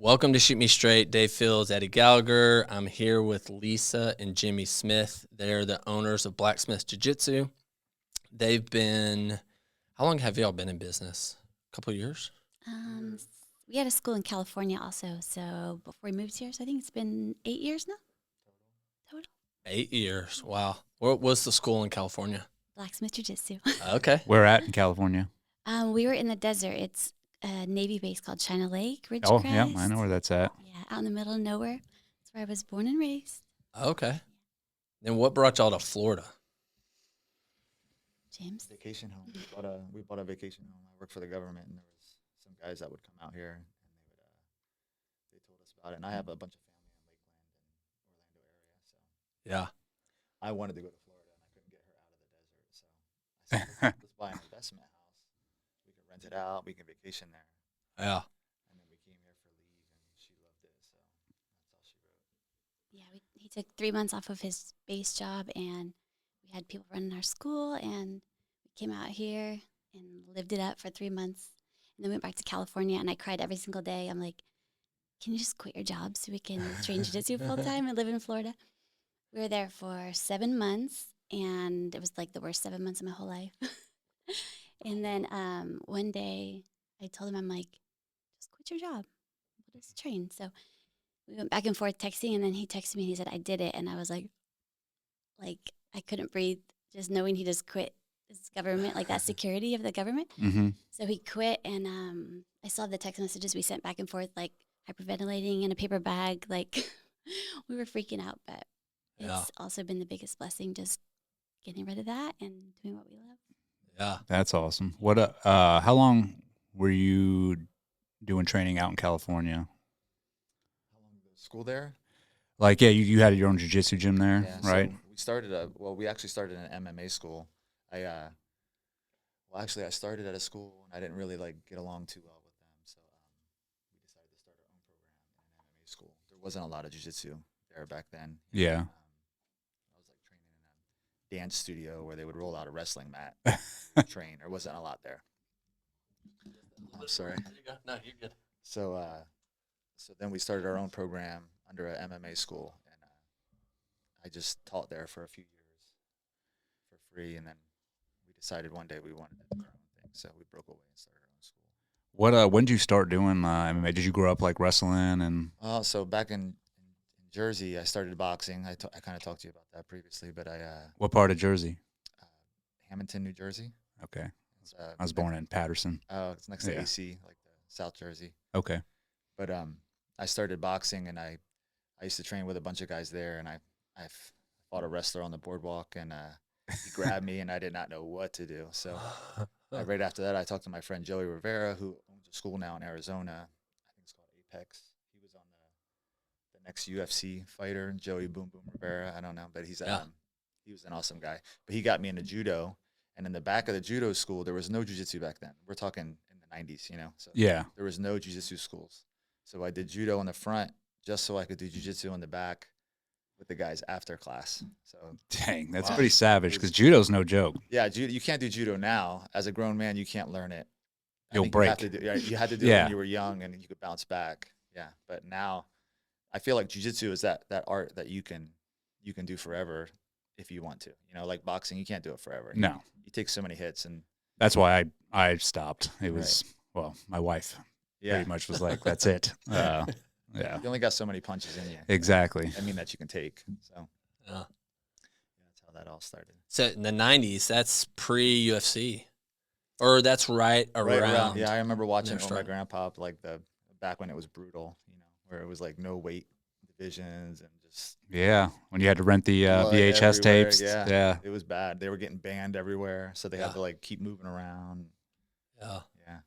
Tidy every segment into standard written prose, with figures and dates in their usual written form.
Welcome to Shoot Me Straight. Dave Fields, Eddie Gallagher. I'm here with Lisa and Jimmy Smith. They're the owners of BlackSmith Jiu Jitsu. They've been, how long have y'all been in business? A couple of years? We had a school in California also, so before we moved here, so I think it's been 8 years now. Total. 8 years. Wow. What was the school in California? BlackSmith Jiu Jitsu. Okay. Where at in California? We were in the desert. It's a Navy base called China Lake, Ridgecrest. Oh, yeah, I know where that's at. Yeah, out in the middle of nowhere. That's where I was born and raised. Okay. Then what brought y'all to Florida? James? Vacation home. We bought a vacation home. I worked for the government, and there was some guys that would come out here, and they told us about it. And I have a bunch of family in Lakeland and Orlando area, so Yeah. I wanted to go to Florida, and I couldn't get her out of the desert. So I said, let's buy an investment house. We can rent it out. We can vacation there. Yeah. And then we came here for leave, and she loved it, so that's all she wrote. Yeah, he took 3 months off of his base job, and we had people running our school, and we came out here and lived it up for 3 months, and then went back to California, and I cried every single day. I'm like, can you just quit your job so we can train jiu-jitsu full-time and live in Florida? We were there for 7 months, and it was like the worst 7 months of my whole life. And then one day I told him, I'm like, just quit your job. We'll just train. So we went back and forth texting, and then he texted me and he said, I did it. And I was like I couldn't breathe just knowing he just quit his government, like that security of the government. Mm-hmm. So he quit, and I saw the text messages we sent back and forth, like hyperventilating in a paper bag. Like we were freaking out, but it's also been the biggest blessing, just getting rid of that and doing what we love. Yeah. That's awesome. What? How long were you doing training out in California? How long was school there? Like, yeah, you had your own jiu-jitsu gym there, Yeah, right? So we actually started an MMA school. I started at a school, and I didn't really get along too well with them, so we decided to start our own program in an MMA school. There wasn't a lot of jiu-jitsu there back then. Yeah. I was training in a dance studio where they would roll out a wrestling mat, train. There wasn't a lot there. I'm sorry. No, you're good. So then we started our own program under an MMA school, and I just taught there for a few years for free, and then we decided one day we wanted to do our own thing, so we broke away and started our own school. What? When did you start doing MMA? Did you grow up like wrestling and? So back in Jersey, I started boxing. I kind of talked to you about that previously, but What part of Jersey? Hamilton, New Jersey. Okay. It's, I was born in Patterson. Oh, it's next to Yeah. AC, like the South Jersey. Okay. But I started boxing, and I used to train with a bunch of guys there, and I fought a wrestler on the boardwalk, and he grabbed me, and I did not know what to do. So right after that, I talked to my friend Joey Rivera, who owns a school now in Arizona. I think it's called Apex. He was on the next UFC fighter, Joey Boom Boom Rivera. I don't know, but he was an awesome guy. But he got me into judo, and in the back of the judo school, there was no jiu-jitsu back then. We're talking in the 90s, So Yeah. there was no jiu-jitsu schools. So I did judo in the front just so I could do jiu-jitsu in the back with the guys after class. So Dang, that's pretty savage because judo's no joke. yeah, you can't do judo now. As a grown man, you can't learn it. You'll think break. You had to do it when you were young, and you could bounce back. Yeah, but now I feel like jiu-jitsu is that art that you can do forever if you want to. Like boxing, you can't do it forever. No. You take so many hits, and That's why I stopped. It was, well, my wife pretty much was like, that's it. Yeah. You only got so many punches in you. Exactly. I mean, that you can take. So Yeah. that's how that all started. So in the 90s, that's pre-UFC. Or that's right around. Yeah, I remember watching their it with my start. grandpa, like back when it was brutal, where it was like no weight divisions and just Yeah. When you had to rent the blood VHS everywhere. tapes. Yeah, Yeah. it was bad. They were getting banned everywhere, so they had to keep moving around. Yeah. Yeah,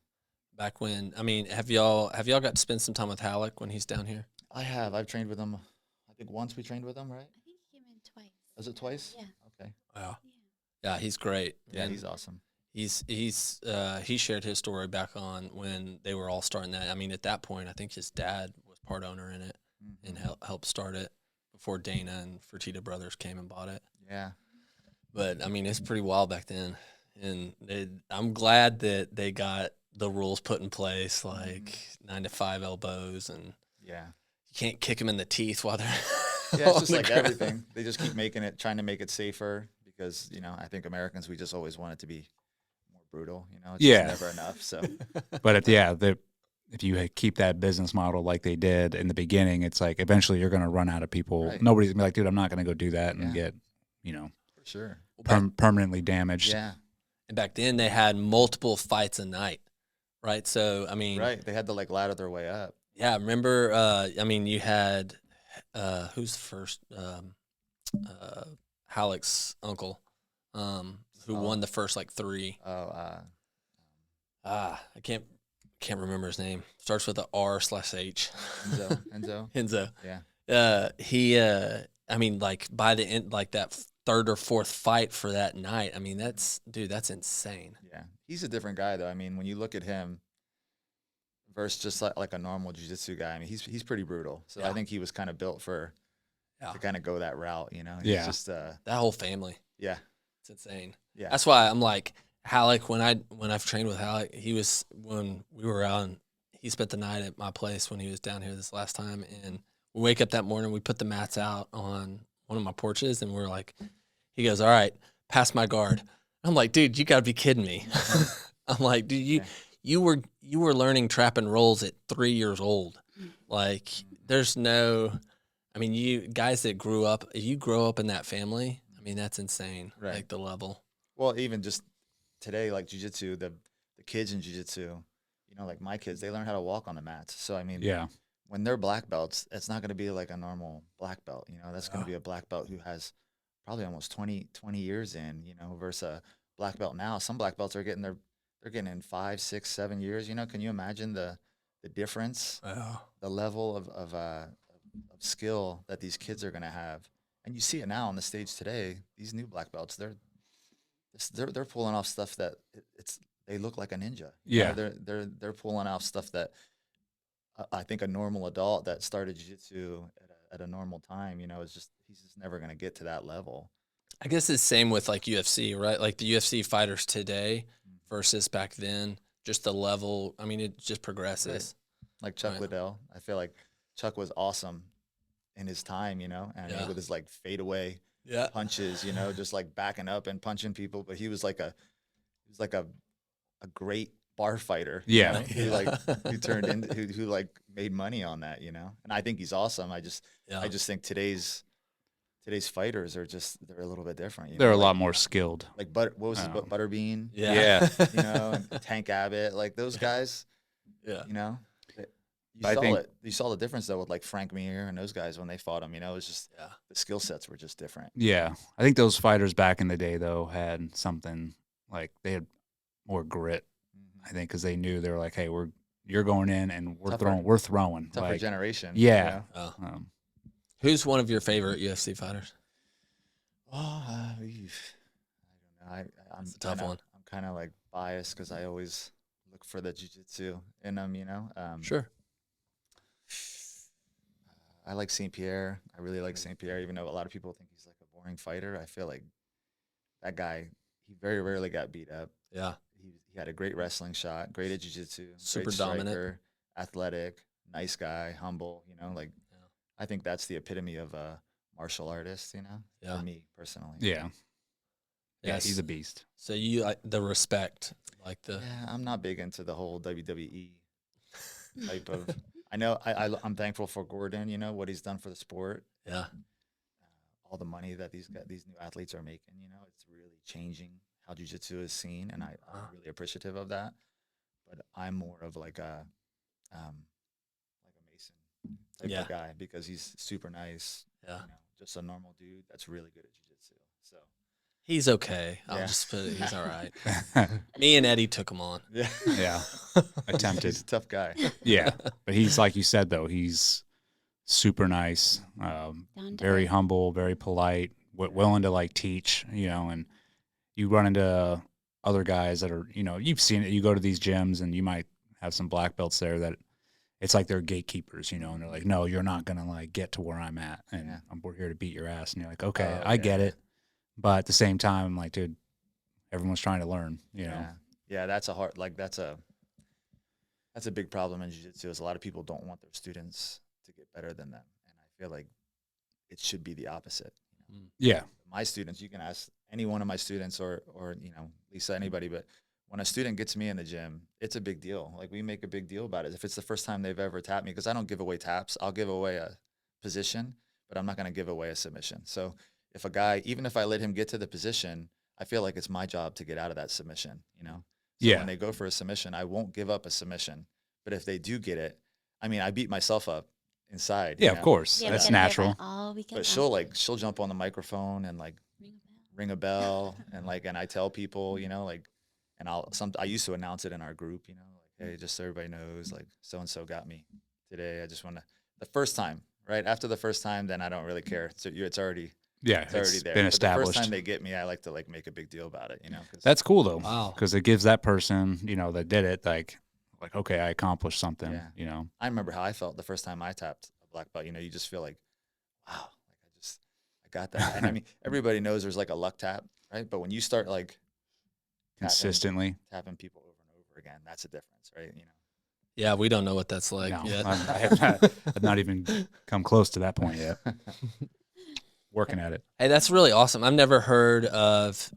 Back when, have y'all got to spend some time with Halleck when he's down here? I have. I've trained with him. I think once we trained with him, right? I think he came in twice. Was it twice? Yeah. Okay. Wow. Yeah. Yeah, he's great. Yeah, And he's awesome. he shared his story back on when they were all starting that. At that point, I think his dad was part owner in it Mm-hmm. and helped start it before Dana and Fertitta Brothers came and bought it. Yeah. But it's pretty wild back then, and I'm glad that they got the rules put in place, like 9 to 5 elbows, and Yeah. You can't kick them in the teeth while they're Yeah, it's on just the like ground. everything. They just keep trying to make it safer because, I think Americans, we just always want it to be more brutal. It's just Yeah. never enough. So, But if you keep that business model like they did in the beginning, it's like eventually you're going to run out of people. Right. Nobody's gonna be like, dude, I'm not going to go do that and Yeah. get, for sure. permanently damaged. Yeah. And back then they had multiple fights a night, right? So I mean, Right. They had to like ladder their way up. yeah. Remember, I mean, you had who's the first? Halleck's uncle, who won the first like 3. Oh, I can't remember his name. Starts with a R/H. Enzo. Enzo. Yeah. He. I mean, like by the end, like that 3rd or 4th fight for that night. I mean, that's insane. Yeah. He's a different guy though. I mean, when you look at him versus just like a normal jiu-jitsu guy, I mean, he's pretty brutal. So Yeah. I think he was kind of built to kind of go that route, He's Yeah. just That whole family. yeah. It's insane. Yeah. That's why I'm like Halleck. When I've trained with Halleck, when we were out, and he spent the night at my place when he was down here this last time. And we wake up that morning, we put the mats out on one of my porches, and we're like, he goes, "All right, pass my guard." I'm like, "Dude, you gotta be kidding me." I'm like, "Dude, you were learning trap and rolls at 3 years old. Like, there's no, I mean, you guys that if you grow up in that family, I mean, that's insane. Right. Like the level. Well, even just today, like jiu-jitsu, the kids in jiu-jitsu, like my kids, they learn how to walk on the mats. So, I mean, Yeah. when they're black belts, it's not going to be like a normal black belt. That's going to be a black belt who has probably almost 20 years in, versus a black belt now. Some black belts are they're getting in 5, 6, 7 years. Can you imagine the difference, the level of skill that these kids are going to have? And you see it now on the stage today. These new black belts, they're pulling off stuff that they look like a ninja. Yeah. They're pulling off stuff that I think a normal adult that started jiu-jitsu at a normal time, he's just never going to get to that level. I guess it's same with like UFC, right? Like the UFC fighters today versus back then, just the level. I mean, it just progresses. Right. Like Chuck Right. Liddell, I feel like Chuck was awesome in his time, and with his like fadeaway punches, just like backing up and punching people. But he was like a great bar fighter, Yeah. who turned into who like made money on that, and I think he's awesome. I just think today's fighters they're a little bit different. They're a lot more skilled. Like what was his Butterbean? Yeah. And Tank Abbott, like those guys. Yeah. You saw the difference though with like Frank Mir and those guys when they fought him. It was just the skill sets were just different. Yeah. I think those fighters back in the day, though, had something like they had more grit, I think, because they knew they were like, hey, you're going in and we're throwing. Tougher like, generation. Yeah. Oh. Who's one of your favorite UFC fighters? I don't know. That's a tough one. I'm kind of like biased because I always look for the jiu-jitsu in them, Sure. I like St. Pierre. I really like St. Pierre, even though a lot of people think he's like a boring fighter. I feel like that guy, he very rarely got beat up. Yeah. He had a great wrestling shot, great at jiu-jitsu, Super great striker, dominant. athletic, nice guy, humble, like I think that's the epitome of a martial artist, Yeah. for me personally. Yeah. Yeah, Yes. he's a beast. So you like the respect, like the Yeah, I'm not big into the whole WWE type of. I know I'm thankful for Gordon, what he's done for the sport. yeah. All the money that these new athletes are making, it's really changing how jiu-jitsu is seen, and I'm really appreciative of that. But I'm more of like a Mason type of guy because he's super nice. Yeah. Just a normal dude that's really good at jiu-jitsu. So He's okay. I'll Yeah. just put it. He's all right. Me and Eddie took him on. yeah, Yeah. Attempted. he's a tough guy. Yeah. But he's, like you said, though, he's super nice, Down to very earth. humble, very polite, willing to like teach, and you run into other guys that are, you've seen it. You go to these gyms and you might have some black belts there that it's like they're gatekeepers, and they're like, no, you're not going to like get to where I'm at. And Yeah. we're here to beat your ass. And you're like, okay, Oh, I yeah, get yeah. it. But at the same time, I'm like, dude, everyone's trying to learn, Yeah, that's a big problem in jiu-jitsu is a lot of people don't want their students better than them. And I feel like it should be the opposite. Yeah. My students, you can ask any one of my students or Lisa, anybody, but when a student gets me in the gym, it's a big deal. Like, we make a big deal about it. If it's the first time they've ever tapped me, because I don't give away taps, I'll give away a position, but I'm not going to give away a submission. So if a guy, even if I let him get to the position, I feel like it's my job to get out of that submission, So Yeah. when they go for a submission, I won't give up a submission. But if they do get it, I mean, I beat myself up inside. Yeah, of course. Yeah, That's we're gonna hear natural. about all weekend But long. she'll jump on the microphone and like ring a bell and I tell people, and I used to announce it in our group, like, hey, just so everybody knows, like, so and so got me today. I just want to, the first time, right after the first time, then I don't really care. So it's already Yeah, it's already there. been But the established. first time they get me, I like to like make a big deal about it, 'cause That's cool though. Wow. Because it gives that person, that did it, like, okay, I accomplished something. Yeah. I remember how I felt the first time I tapped a black belt. You just feel like, wow, like I got that. And I mean, everybody knows there's like a luck tap, right? But when you start like Consistently. tapping people over and over again, that's a difference, right? Yeah, we don't know what that's like No, yet. I have not even come close to that point yet. Working at it. Hey, that's really awesome. I've never heard of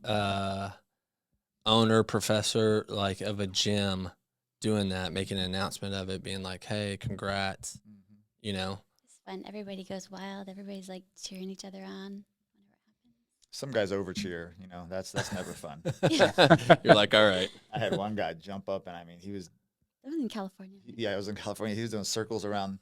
owner, professor, like, of a gym doing that, making an announcement of it, being like, hey, congrats, It's fun. Everybody goes wild. Everybody's like cheering each other on. Some guys over cheer, that's never fun. You're like, all right. I had one guy jump up, and I mean, he was, That was in California. I was in California. He was doing circles around.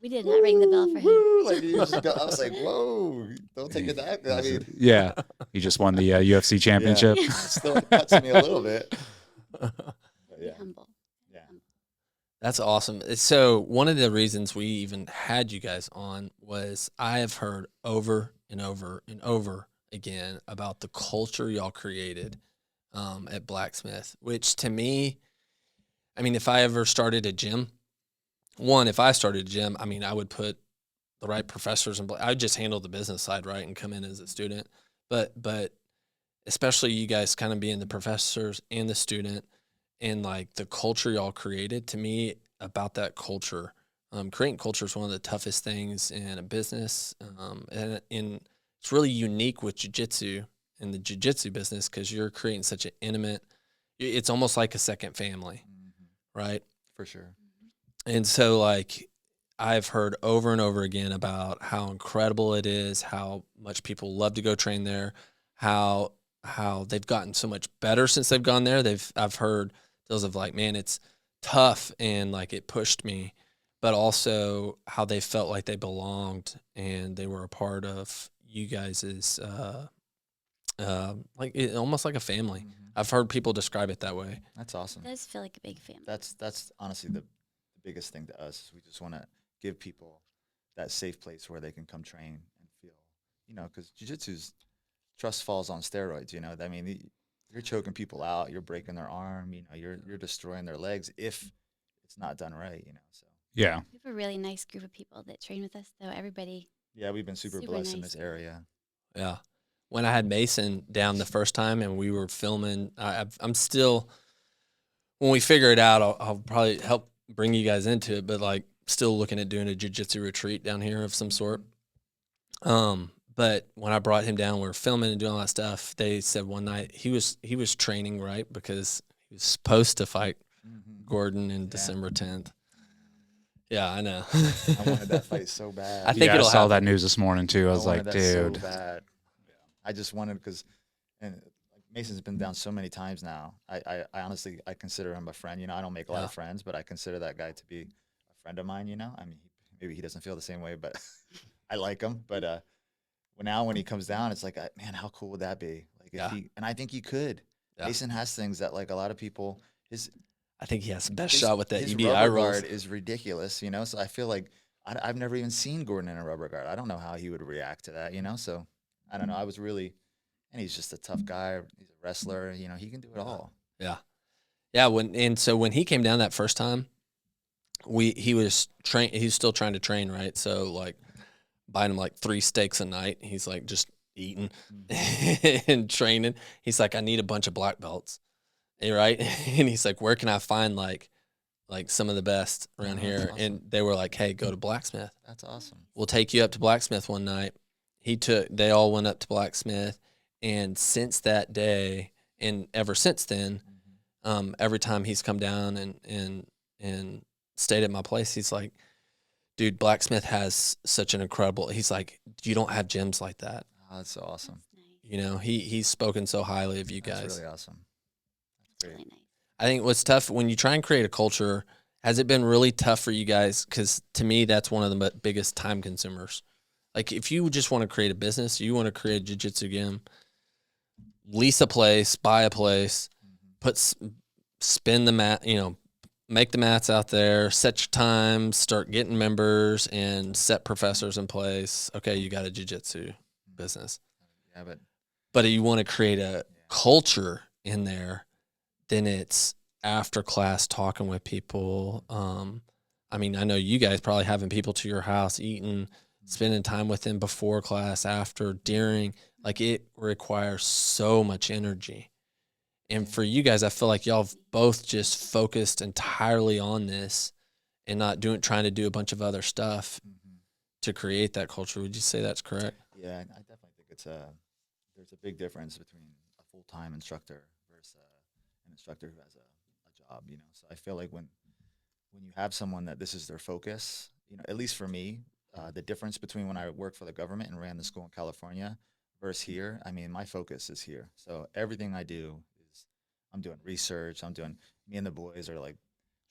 We did not ring the bell for him. Woo, like he was just I was like, whoa, don't take it that. I mean, Yeah. He just won the UFC championship. it still cuts me a little bit. But Be yeah, humble. yeah. That's awesome. So one of the reasons we even had you guys on was I have heard over and over and over again about the culture y'all created at BlackSmith, which to me, I mean, if I ever started a gym, if I started a gym, I mean, I would put the right professors and I would just handle the business side, right, and come in as a student. But especially you guys kind of being the professors and the student, and like the culture y'all created, to me, about that culture, creating culture is one of the toughest things in a business, and it's really unique with jiu-jitsu and the jiu-jitsu business because you're creating such an intimate, it's almost like a second family, right? For sure. And so, like, I've heard over and over again about how incredible it is, how much people love to go train there, how they've gotten so much better since they've gone there. I've heard those of like, man, it's tough and like it pushed me, but also how they felt like they belonged and they were a part of you guys's almost like a family. I've heard people describe it that way. That's awesome. It does feel like a big family. That's honestly the biggest thing to us. We just want to give people that safe place where they can come train and feel, because jiu-jitsu's trust falls on steroids. I mean, you're choking people out, you're breaking their arm, you're destroying their legs if it's not done right. So Yeah. We have a really nice group of people that train with us, though. Everybody. yeah, we've been super blessed in nice. this area. Yeah. When I had Mason down the first time and we were filming, I'm still, when we figure it out, I'll probably help bring you guys into it, but like still looking at doing a jiu-jitsu retreat down here of some sort. But when I brought him down, we were filming and doing all that stuff. They said one night he was training, right, because he was supposed to fight Gordon in December 10th. Yeah, I know. I wanted that fight so bad. I think I it'll saw happen. that news this morning too. I was like, wanted that dude. so bad. I just wanted because, and Mason's been down so many times now. I honestly consider him a friend. I don't make a lot of friends, but I consider that guy to be a friend of mine. I mean, maybe he doesn't feel the same way, but I like him. But now when he comes down, it's like, man, how cool would that be? Like, if he, and I think he could. Yeah. Mason has things that like a lot of people. I think he has the best shot with that his EBI rubber rolls. guard is ridiculous, So I feel like I've never even seen Gordon in a rubber guard. I don't know how he would react to that, So I don't know. I was really, and he's just a tough guy. He's a wrestler. He can do it all. Yeah, yeah. So when he came down that first time, he was still trying to train, right? So like buying him like 3 steaks a night. He's like just eating and training. He's like, I need a bunch of black belts. Right? And he's like, where can I find like like some of the best around Oh, here. that's awesome. And they were like, hey, go to BlackSmith. That's awesome. We'll take you up to BlackSmith one night. They all went up to BlackSmith. And since that day, and ever since then, every time he's come down and stayed at my place, he's like, dude, BlackSmith has such an incredible, he's like, you don't have gyms like that. Oh, that's so awesome. That's nice. You know, he's spoken so highly of you guys. That's really awesome. That's That's great. really nice. I think what's tough when you try and create a culture, has it been really tough for you guys? Because to me, that's one of the biggest time consumers. Like if you just want to create a business, you want to create a jiu-jitsu gym, lease a place, buy a place, spin the mat, make the mats out there, set your times, start getting members, and set professors in place. Okay, you got a jiu-jitsu business. Yeah, But you want to create a culture in there, then it's after class talking with people. I mean, I know you guys probably having people to your house, eating, spending time with them before class, after, during. Like it requires so much energy. And for you guys, I feel like y'all have both just focused entirely on this and not trying to do a bunch of other stuff to create that culture. Would you say that's correct? Yeah, I definitely think there's a big difference between a full-time instructor versus an instructor who has a job, So I feel like when you have someone that this is their focus, at least for me, the difference between when I worked for the government and ran the school in California versus here, I mean, my focus is here. So everything I do is I'm doing research. Me and the boys are like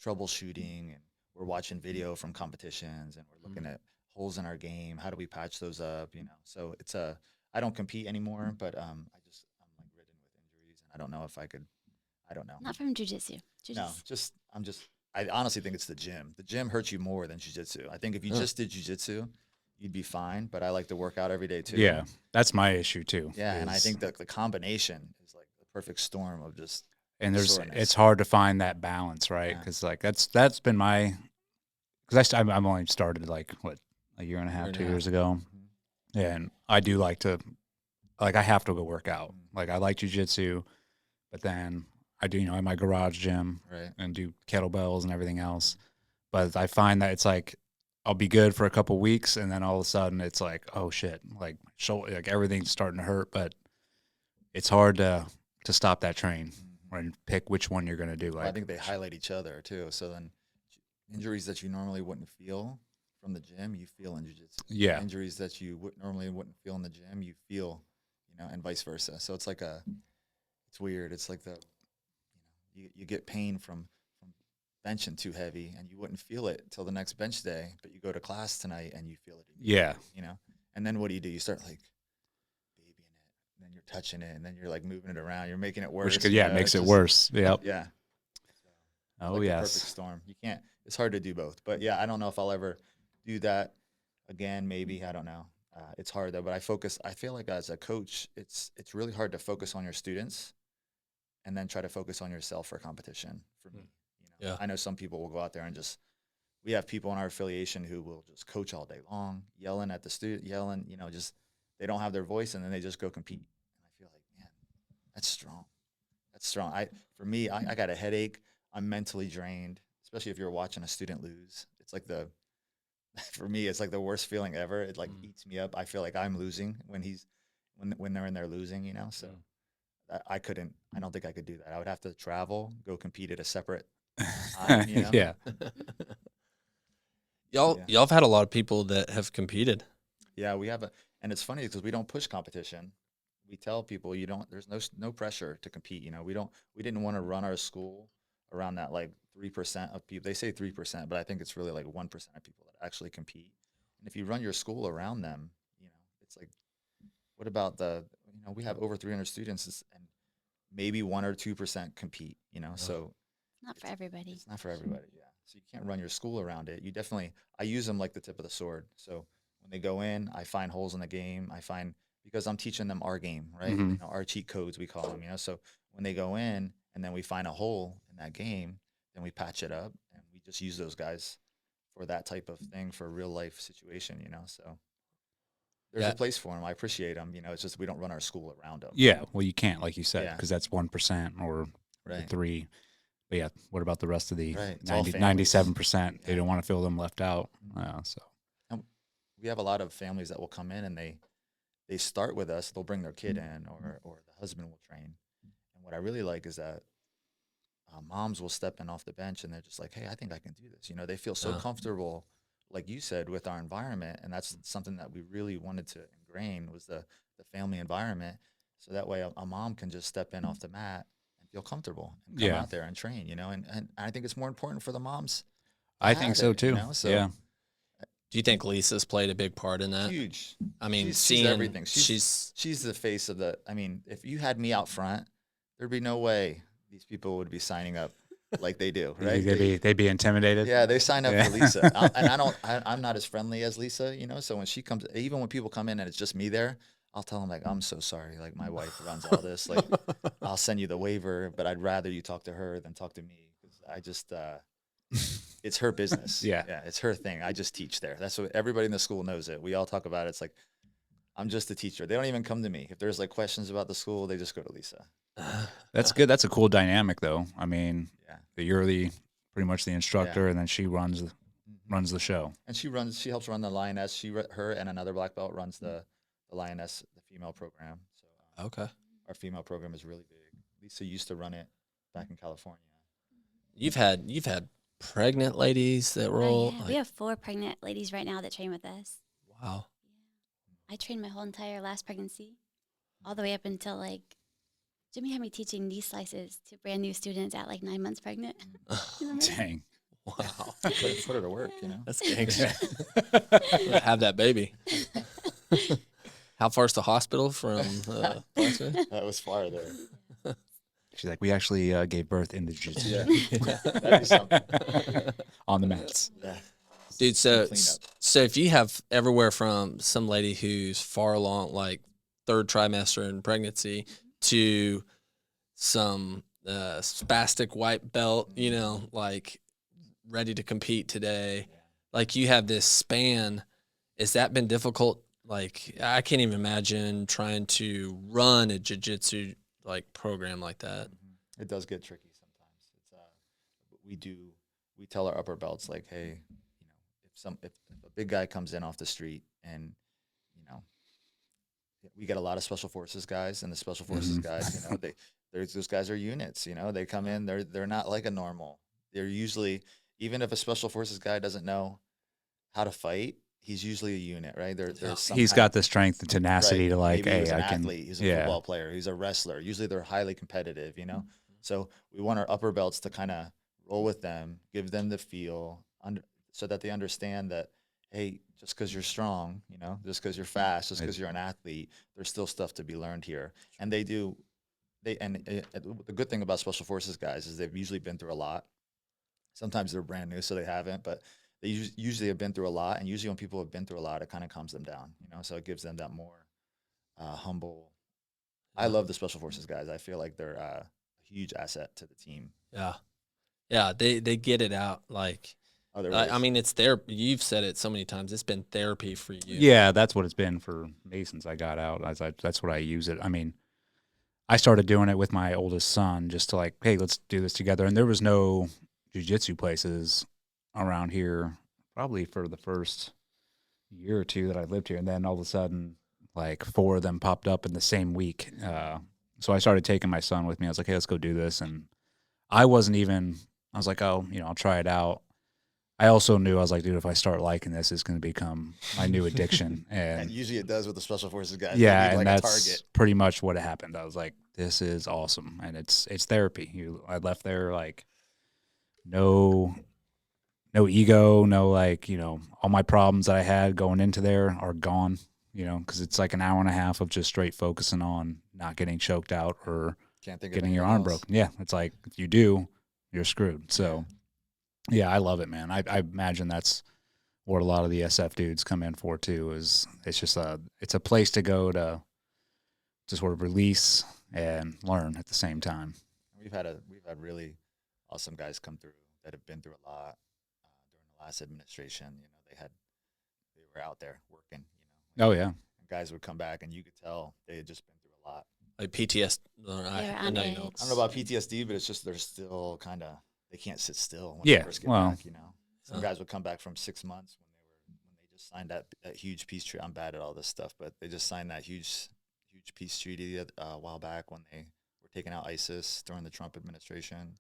troubleshooting, and we're watching video from competitions, and we're looking at holes in our game. How do we patch those up? So it's I don't compete anymore, but I'm like ridden with injuries, and I don't know if I could. I don't know. Not from jujitsu. No, I honestly think it's the gym. The gym hurts you more than jiu-jitsu. I think if you just did jiu-jitsu, you'd be fine, but I like to work out every day too. Yeah, that's my issue too. Yeah, and I think that the combination is like the perfect storm of just soreness. It's hard to find that balance, right? Because like that's been my, because I'm only started like a year and a half, 2 years ago, and I do like to, like I have to go work out. Like I like jiu-jitsu, but then I do, in my garage gym and do kettlebells and everything else. But I find that it's like I'll be good for a couple weeks, and then all of a sudden it's like, oh shit, like everything's starting to hurt. But it's hard to stop that train and pick which one you're gonna do. Like I think they highlight each other too. So then injuries that you normally wouldn't feel from the gym, you feel in jiu-jitsu. Yeah. Injuries that you normally wouldn't feel in the gym, you feel, and vice versa. So it's like it's weird. It's like you get pain from benching too heavy, and you wouldn't feel it till the next bench day, but you go to class tonight and you feel it. Yeah. And then what do? You start like babying it, and then you're touching it, and then you're like moving it around. You're making it worse. Which makes it worse. Yep. Yeah. Oh, like yes. The perfect storm. You can't. It's hard to do both. But yeah, I don't know if I'll ever do that again. Maybe, I don't know. It's hard though. But I feel like as a coach, it's really hard to focus on your students, and then try to focus on yourself for competition. For me, Yeah. I know some people will go out there and we have people in our affiliation who will just coach all day long, yelling at the student, just they don't have their voice, and then they just go compete. And I feel like, man, that's strong. That's strong. For me, I got a headache. I'm mentally drained, especially if you're watching a student lose. It's like for me, it's like the worst feeling ever. It like eats me up. I feel like I'm losing when they're in there losing, So I don't think I could do that. I would have to travel, go compete at a separate time, Yeah. Y'all have had a lot of people that have competed. Yeah, we have and it's funny because we don't push competition. We tell people there's no pressure to compete. We didn't want to run our school around that like 3% of people. They say 3%, but I think it's really like 1% of people that actually compete. And if you run your school around them, it's like, what about we have over 300 students, and maybe 1 or 2% compete, so Not for everybody. it's not for everybody. Yeah. So you can't run your school around it. I use them like the tip of the sword. So when they go in, I find holes in the game. Because I'm teaching them our game, right? Our cheat codes, we call them, So when they go in and then we find a hole in that game, then we patch it up, and we just use those guys for that type of thing, for a real life situation, So there's a place for them. I appreciate them. It's just we don't run our school around them. Yeah. Well, you can't, like you said, Yeah. because that's 1% or Right. 3. But yeah, what about the rest of the Right. It's all 97%? They Yeah. don't want to feel them left out. So And we have a lot of families that will come in and they start with us. They'll bring their kid in, or the husband will train. And what I really like is that moms will step in off the bench and they're just like, hey, I think I can do this. You know, they feel so comfortable, like you said, with our environment. And that's something that we really wanted to ingrain was the family environment. So that way a mom can just step in off the mat and feel comfortable and come out there and train, you know, and I think it's more important for the moms. I think so too. You know? So yeah. Do you think Lisa's played a big part in that? huge. I mean, she's everything. She's the face of the, I mean, if you had me out front, there'd be no way these people would be signing up like they do, right? They'd be intimidated. Yeah, they sign up for Lisa. I'm not as friendly as Lisa, you know? So when she comes, even when people come in and it's just me there, I'll tell them like, I'm so sorry. Like my wife runs all this. Like I'll send you the waiver, but I'd rather you talk to her than talk to me. Cause I just, it's her business. Yeah, it's her thing. I just teach there. That's what everybody in the school knows it. We all talk about it. It's like, I'm just a teacher. They don't even come to me. If there's like questions about the school, they just go to Lisa. That's good. That's a cool dynamic though. I mean, Yeah. you're pretty much the instructor and then she runs the show. And she helps run the Lioness. Her and another black belt runs the Lioness, the female program. So Okay. our female program is really big. Lisa used to run it back in California. You've had pregnant ladies that roll. Yeah. We have 4 pregnant ladies right now that train with us. Wow. I trained my whole entire last pregnancy, all the way up until like Jimmy had me teaching knee slices to brand new students at like 9 months pregnant. Dang. Wow. Put her to work, you know. That's gangster. Have that baby. How far's the hospital from BlackSmith? That was far there. She's like, we actually gave birth in the jiu-jitsu That'd be something. on the mats. Yeah. Dude, so Cleanup. if you have everywhere from some lady who's far along, like 3rd trimester in pregnancy, to some spastic white belt, you know, like ready to compete today, like you have this span, has that been difficult? Like I can't even imagine trying to run a jiu-jitsu like program like that. It does get tricky sometimes. It's we tell our upper belts like, hey, you know, if a big guy comes in off the street and, you know, we get a lot of special forces guys, and the special forces guys, you know, those guys are units, you know, they come in, they're not like a normal. They're usually, even if a special forces guy doesn't know how to fight, he's usually a unit, right? He's got the strength and tenacity to like, maybe hey, he's an I can. athlete, he's a football player, he's a wrestler. Usually they're highly competitive, you know? So we want our upper belts to kind of roll with them, give them the feel, so that they understand that, hey, just because you're strong, you know, just because you're fast, just because you're an athlete, there's still stuff to be learned here. And they do. The good thing about special forces guys is they've usually been through a lot. Sometimes they're brand new, so they haven't, but they usually have been through a lot. And usually when people have been through a lot, it kind of calms them down, you know, so it gives them that more humble. I love the special forces guys. I feel like they're a huge asset to the team. Yeah. Yeah. They get it out. Like, Otherwise, I mean, it's therapy. You've said it so many times. It's been therapy for you. Yeah, that's what it's been for me since I got out. That's what I use it. I mean, I started doing it with my oldest son just to like, hey, let's do this together. And there was no jiu-jitsu places around here probably for the first year or two that I lived here. And then all of a sudden, like 4 of them popped up in the same week. So I started taking my son with me. I was like, hey, let's go do this. And I was like, oh, you know, I'll try it out. I also knew, I was like, dude, if I start liking this, it's going to become my new addiction. and usually it does with the special forces guys. Yeah, They need, and like, that's a target. pretty much what happened. I was like, this is awesome, and it's therapy. I left there like no ego, no like, you know, all my problems that I had going into there are gone. You know, because it's like an hour and a half of just straight focusing on not getting choked out or Can't think of getting your anything arm else. broken. Yeah, it's like if you do, you're screwed. So. Yeah, I love it, man. I imagine that's what a lot of the SF dudes come in for too. Is it's a place to go to sort of release and learn at the same time. We've had really awesome guys come through that have been through a lot during the last administration. You know, they were out there working. You know, Oh yeah, and guys would come back and you could tell they had just been through a lot. Like PTSD. They were I on know you edge. don't. I don't know about PTSD, but it's just they're still kind of they can't sit still when Yeah, they first get well. back. You know, some guys would come back from 6 months when they just signed that huge peace treaty. I'm bad at all this stuff, but they just signed that huge peace treaty a while back when they were taking out ISIS during the Trump administration.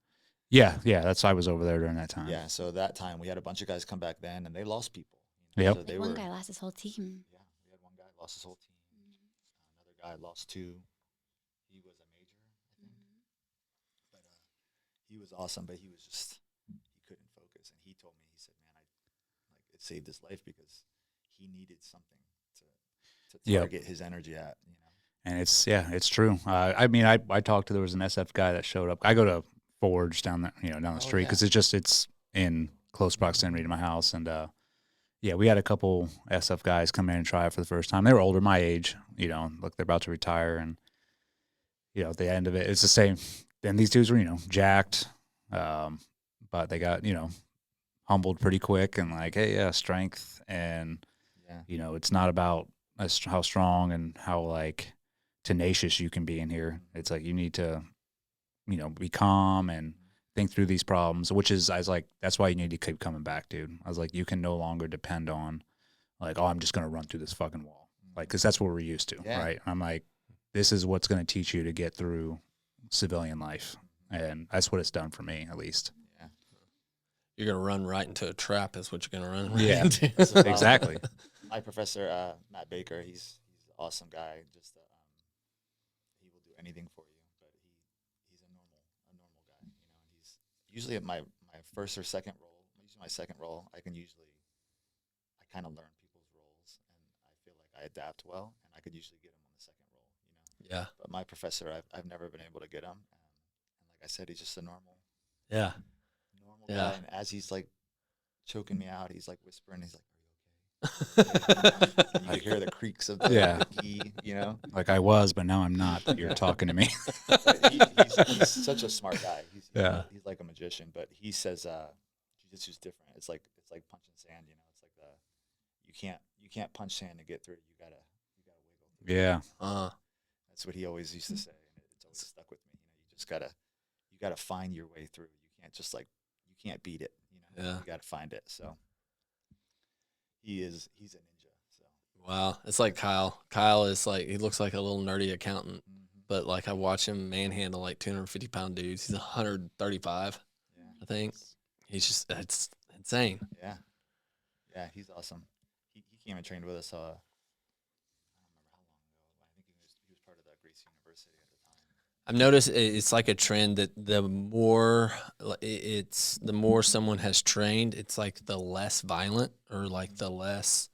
Yeah, that's I was over there during that time. Yeah, so that time we had a bunch of guys come back then, and they lost people. Yep. So Like they one were. guy lost his whole team. Yeah, we had one guy lost his whole team. Another guy lost 2. He was a major, I think. But he was awesome, but he couldn't focus. And he told me, he said, "Man, it saved his life because he needed something to target his energy at." You know. And it's true. I mean, I talked to, there was an SF guy that showed up. I go to Forge down the street because it's in close proximity to my house. And we had a couple SF guys come in and try it for the first time. They were older, my age. Look, they're about to retire, and at the end of it, it's the same. And these dudes were jacked, but they got humbled pretty quick and like, hey, yeah, strength, and it's not about how strong and how like tenacious you can be in here. It's like you need to be calm and think through these problems, which is, I was like, that's why you need to keep coming back, dude. I was like, you can no longer depend on like, oh, I'm just going to run through this fucking wall. Like, because that's what we're used to, right? I'm like, this is what's going to teach you to get through civilian life. And that's what it's done for me, at least. Yeah. You're going to run right into a trap is what you're going to run Yeah, into. exactly. My professor, Matt Baker, he's an awesome guy. Just he will do anything for you, but he's a normal guy. And he's usually at my first or second role. Usually my second role, I kind of learn people's roles, and I feel like I adapt well, and I could usually get him on the second role. Yeah. But my professor, I've never been able to get him. And like I said, he's just a normal Yeah. guy. And as he's like choking me out, he's like whispering. He's like, you hear the creaks of the key, Like I was, but now I'm not. That you're talking to me. He's such a smart guy. He's like a magician. But he says jiu-jitsu is different. It's like punching sand. It's like you can't punch sand to get through. You gotta wiggle through. Yeah. That's what he always used to say, and it's always stuck with me. You just gotta find your way through. You can't just you can't beat it. You gotta find it. So. He's a ninja. So wow, it's like Kyle. Kyle is like, he looks like a little nerdy accountant, but like I watch him manhandle like 250-pound dudes. He's 135, I think. He's just, it's insane. Yeah, he's awesome. He came and trained with us. I don't remember how long ago. I think he was part of the Grace University at the time. I've noticed it's like a trend that the more someone has trained, it's like the less violent, or like the less,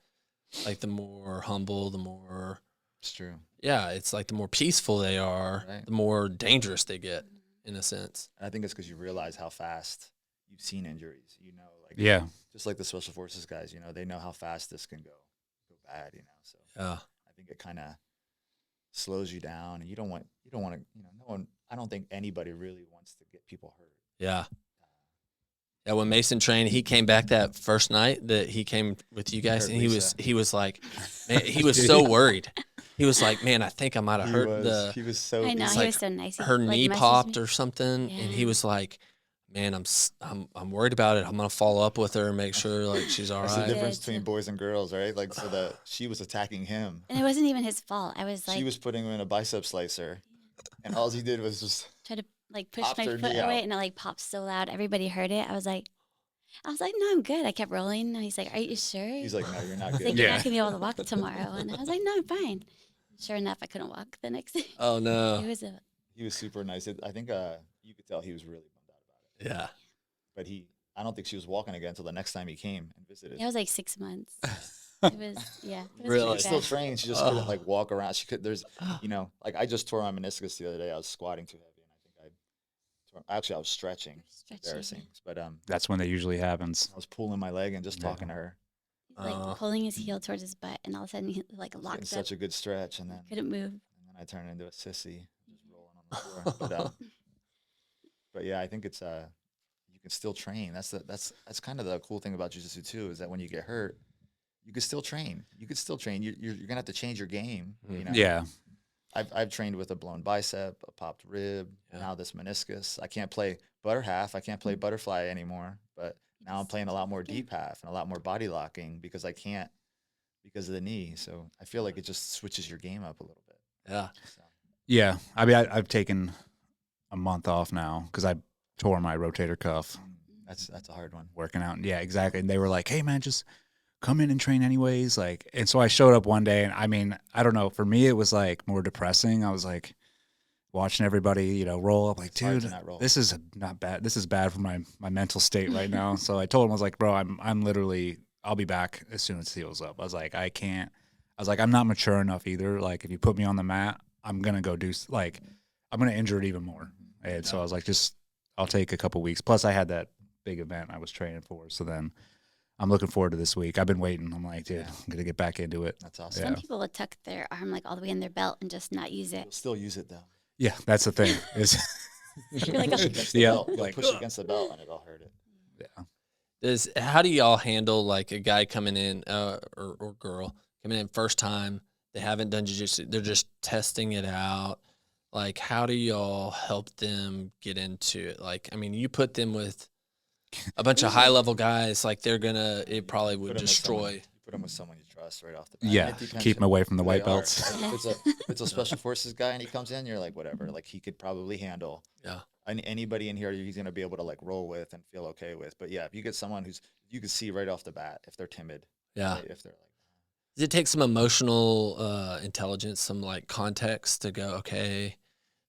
like the more humble, the more. It's true. Yeah, it's like the more peaceful they are, the more dangerous they get, in a sense. And I think it's because you realize how fast you've seen injuries. Just like the special forces guys. They know how fast this can go bad. So I think it kind of slows you down, and you don't want to, no one, I don't think anybody really wants to get people hurt. Yeah. Yeah, when Mason trained, he came back that first night that he came with you guys, and he was like, man, he was so worried. He was like, man, I think I might have hurt the. He was so. I know, he like was so nice. Her knee popped or something, Yeah. and he was like, man, I'm worried about it. I'm gonna follow up with her and make sure like she's all That's right. the difference between boys and girls, right? Like, so that she was attacking him. And it wasn't even his fault. I was like, She was putting him in a bicep slicer, and all he did was just try to like push popped my her foot knee away, out. and it like popped so loud, everybody heard it. I was like, no, I'm good. I kept rolling, and he's like, are you sure? He's like, no, you're not He's good. like, you're not gonna be able to walk tomorrow. And I was like, no, I'm fine. Sure enough, I couldn't walk the next day. Oh no. He was super nice. I think you could tell he was really bummed out about it. Yeah. But I don't think she was walking again until the next time he came and visited. Yeah, it was like 6 months. It was, yeah. It was Really? pretty She was still bad. trained. She just couldn't like walk around. She could. There's, like I just tore my meniscus the other day. I was squatting too heavy, and I think I was stretching. Embarrassing. But That's when that usually happens. I was pulling my leg and just talking to her. He's like pulling his heel towards his butt, and all of a sudden he like Getting locked up. such a good stretch, and then Couldn't move. I turned into a sissy, just rolling on the floor. But yeah, I think it's you can still train. That's kind of the cool thing about jiu-jitsu too, is that when you get hurt, you can still train. You're gonna have to change your game. Yeah. I've trained with a blown bicep, a popped rib, now this meniscus. I can't play butter half. I can't play butterfly anymore. But now I'm playing a lot more deep half and a lot more body locking because I can't because of the knee. So I feel like it just switches your game up a little bit. Yeah. So, Yeah. I mean, I've taken a month off now because I tore my rotator cuff that's a hard one. working out. Yeah, exactly. And they were like, hey, man, just come in and train anyways. Like, and so I showed up one day, and I mean, I don't know. For me, it was like more depressing. I was like watching everybody, roll up. Like, It's hard dude, to not roll. this is not bad. This is bad for my mental state right now. So I told him, I was like, bro, I'm literally, I'll be back as soon as it heals up. I was like, I can't. I was like, I'm not mature enough either. Like, if you put me on the mat, I'm gonna go do like, I'm gonna injure it even more. And so I was like, I'll take a couple weeks. Plus, I had that big event I was training for. So then I'm looking forward to this week. I've been waiting. I'm like, dude, I'm going to get back into it. That's awesome. Yeah. Some people would tuck their arm like all the way in their belt and just not use You'll it. still use it though. Yeah, that's the thing. Is You're like, Push against the Yeah, belt. You'll like, push against the belt and it'll hurt it. yeah. How do y'all handle like a guy coming in or girl coming in first time? They haven't done jiu-jitsu. They're just testing it out. Like, how do y'all help them get into it? Like, I mean, you put them with a bunch of high-level guys. Like, it probably would destroy. You put them with someone you trust right off the bat. Yeah, And it depends keep him away from the who white they are. belts. If it's a special forces guy and he comes in, you're like, whatever. Like, he could probably handle anybody in here he's going to be able to, like, roll with and feel okay with. But, yeah, if you get someone you can see right off the bat if they're timid. Yeah. Right? If they're like, Does it take some emotional intelligence, some like context to go, okay,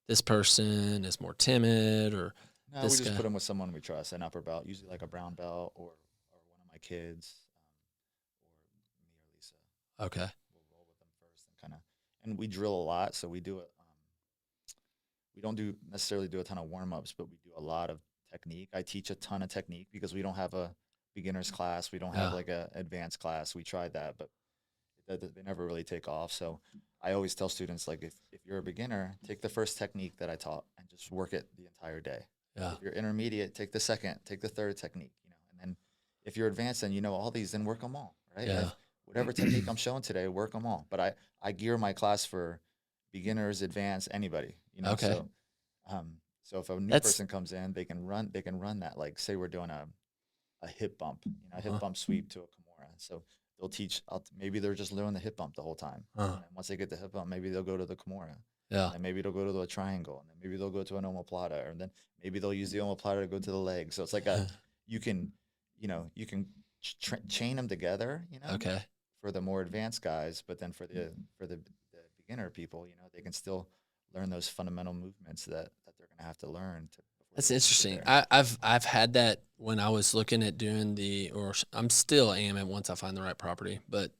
this person is more timid, or no, we just put them with someone we trust, an upper belt, usually like a brown belt or one of my kids, or me or Lisa. okay, We'll roll with them first and we drill a lot, so we do it. We don't necessarily do a ton of warm-ups, but we do a lot of technique. I teach a ton of technique because we don't have a beginner's class. We don't have like a advanced class. We tried that, but they never really take off. So I always tell students, like, if you're a beginner, take the first technique that I taught and just work it the entire day. yeah, If you're intermediate, take the second, take the third technique, and then if you're advanced and you know all these, then work them all, right? Yeah. Like, whatever technique I'm showing today, work them all. But I gear my class for beginners, advanced, anybody, Okay. So if a new person comes in, they can run that. Like, say we're doing a hip bump, a hip bump sweep to a Kimura. So they'll teach, maybe they're just learning the hip bump the whole time. And once they get the hip bump, maybe they'll go to the Kimura. yeah, And maybe they'll go to the triangle. And then maybe they'll go to an omoplata. Or then maybe they'll use the omoplata to go to the leg. So it's like you can chain them together, okay, for the more advanced guys. But then for the beginner people, they can still learn those fundamental movements that they're going to have to learn. That's interesting. I've had that when I was looking at doing I'm still am once I find the right property, but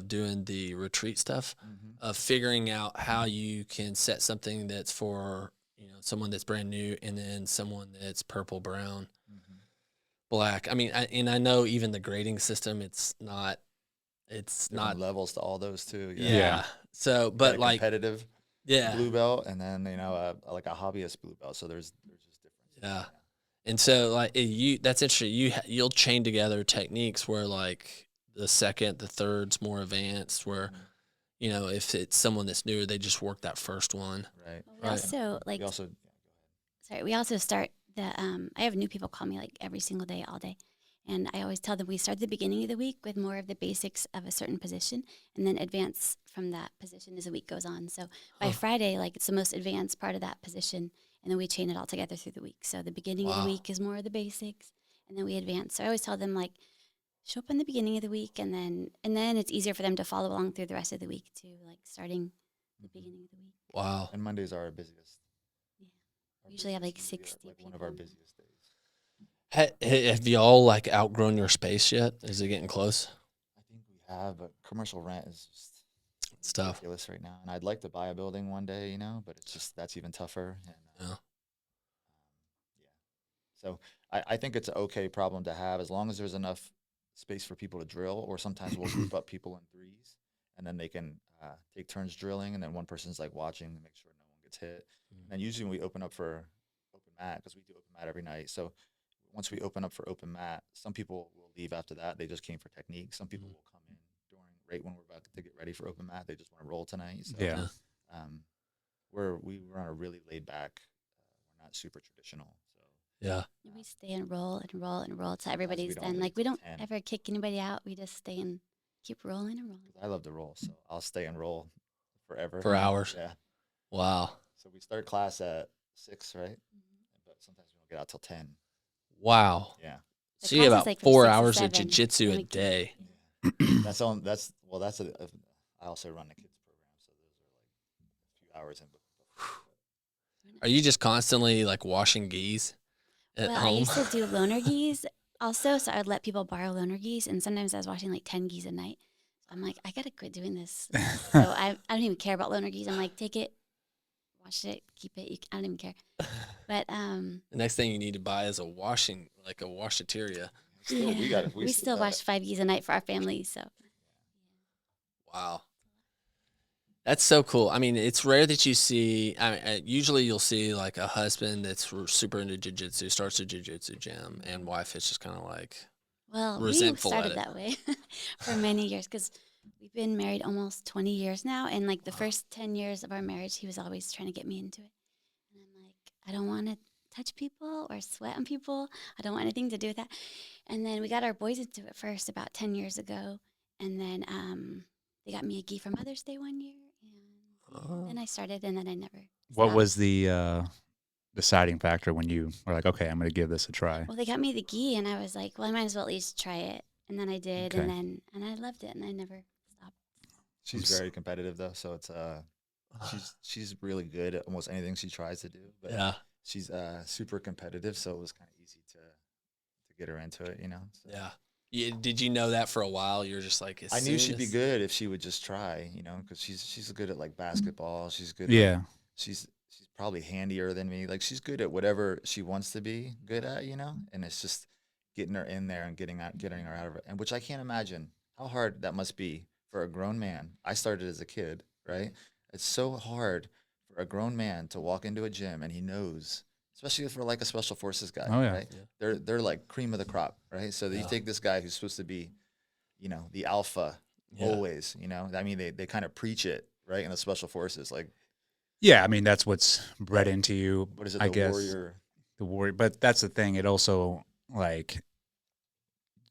doing the retreat stuff, of figuring out how you can set something that's for someone that's brand new, and then someone that's purple, brown, black. I mean, I know even the grading system, it's not levels to all those too. yeah. So, but like competitive blue belt, and then like a hobbyist blue belt. So there's just differences. Yeah. And so like that's interesting. You'll chain together techniques where like the second, the third's more advanced, where if it's someone that's newer, they just work that first one. Right. We also we also start I have new people call me like every single day, all day. And I always tell them we start at the beginning of the week with more of the basics of a certain position and then advance from that position as the week goes on. So by Friday, like, it's the most advanced part of that position, and then we chain it all together through the week. So the beginning of the week is more of the basics, and then we advance. So I always tell them, like, show up in the beginning of the week, and then it's easier for them to follow along through the rest of the week too, like starting the beginning of the week. Wow. And Mondays are our busiest. Yeah. We usually have like 60 like people. one of our busiest days. Have y'all like outgrown your space yet? Is it getting close? I think we have, but commercial rent is just It's tough. ridiculous right now. And I'd like to buy a building one day, but it's just, that's even tougher. And Yeah. So I think it's an okay problem to have as long as there's enough space for people to drill, or sometimes we'll group up people in threes and then they can take turns drilling, and then one person's like watching to make sure no one gets hit. And usually we open up for open mat, because we do open mat every night. So once we open up for open mat, some people will leave after that. They just came for technique. Some people will come in right when we're about to get ready for open mat. They just want to roll tonight. So, Yeah. we run a really laid back. We're not super traditional. So Yeah. We stay and roll and roll and roll till we everybody's don't done. leave Like we till don't 10. ever kick anybody out. We just stay and keep rolling and rolling. I love to roll, so I'll stay and roll forever. For hours. Yeah. Wow. So we start class at 6, right? But sometimes we don't get out till 10. Wow. Yeah. The So you have class is about like from 4 6 to hours of 7, jiu-jitsu then a we keep- day. That's on. That's well. That's a. I also run the kids program, so those are like a few hours in. Are you just constantly like washing gis at Well, I home? used to do loaner gis also, so I would let people borrow loaner gis, and sometimes I was washing like 10 gis a night. So I'm like, I gotta quit doing this. So I don't even care about loaner gis. I'm like, take it, wash it, keep it. I don't even care. But The next thing you need to buy is a washateria. yeah, we still wash 5 gis a night for our family. So Wow. That's so cool. I mean, it's rare that you see. Usually, you'll see like a husband that's super into jiu-jitsu, starts a jiu-jitsu gym, and wife is just kind of like, well, we resentful at started it. that way for many years because we've been married almost 20 years now, and like the first 10 years of our marriage, he was always trying to get me into it, and I'm like, I don't want to touch people or sweat on people. I don't want anything to do with that. And then we got our boys into it first about 10 years ago, and then they got me a gi for Mother's Day one year, and then I started, and then I never. What stopped. was the deciding factor when you were like, okay, I'm going to give this a try? Well, they got me the gi, and I was like, well, I might as well at least try it. And then I did, Okay. and I loved it, and I never stopped. She's very competitive though, so it's she's really good at almost anything she tries to do. But yeah. she's super competitive, so it was kind of easy to get her into it. You know. So. Yeah. Did you know that for a while? You're just like, I knew she'd be good if she would just try, you know, because she's good at like basketball. She's good. Yeah. Like, she's probably handier than me. Like she's good at whatever she wants to be good at, you know. And it's just getting her in there and getting her out of it, and which I can't imagine how hard that must be for a grown man. I started as a kid, right? It's so hard for a grown man to walk into a gym and he knows, especially for like a special forces guy, Oh, yeah. right? Yeah. They're like cream of the crop, right? So you take this guy who's supposed to be, you know, the alpha always, you know. I mean, they kind of preach it, right, in the special forces, like. Yeah, I mean that's what's bred into you. What is it? I The guess warrior. the warrior. But that's the thing. It also like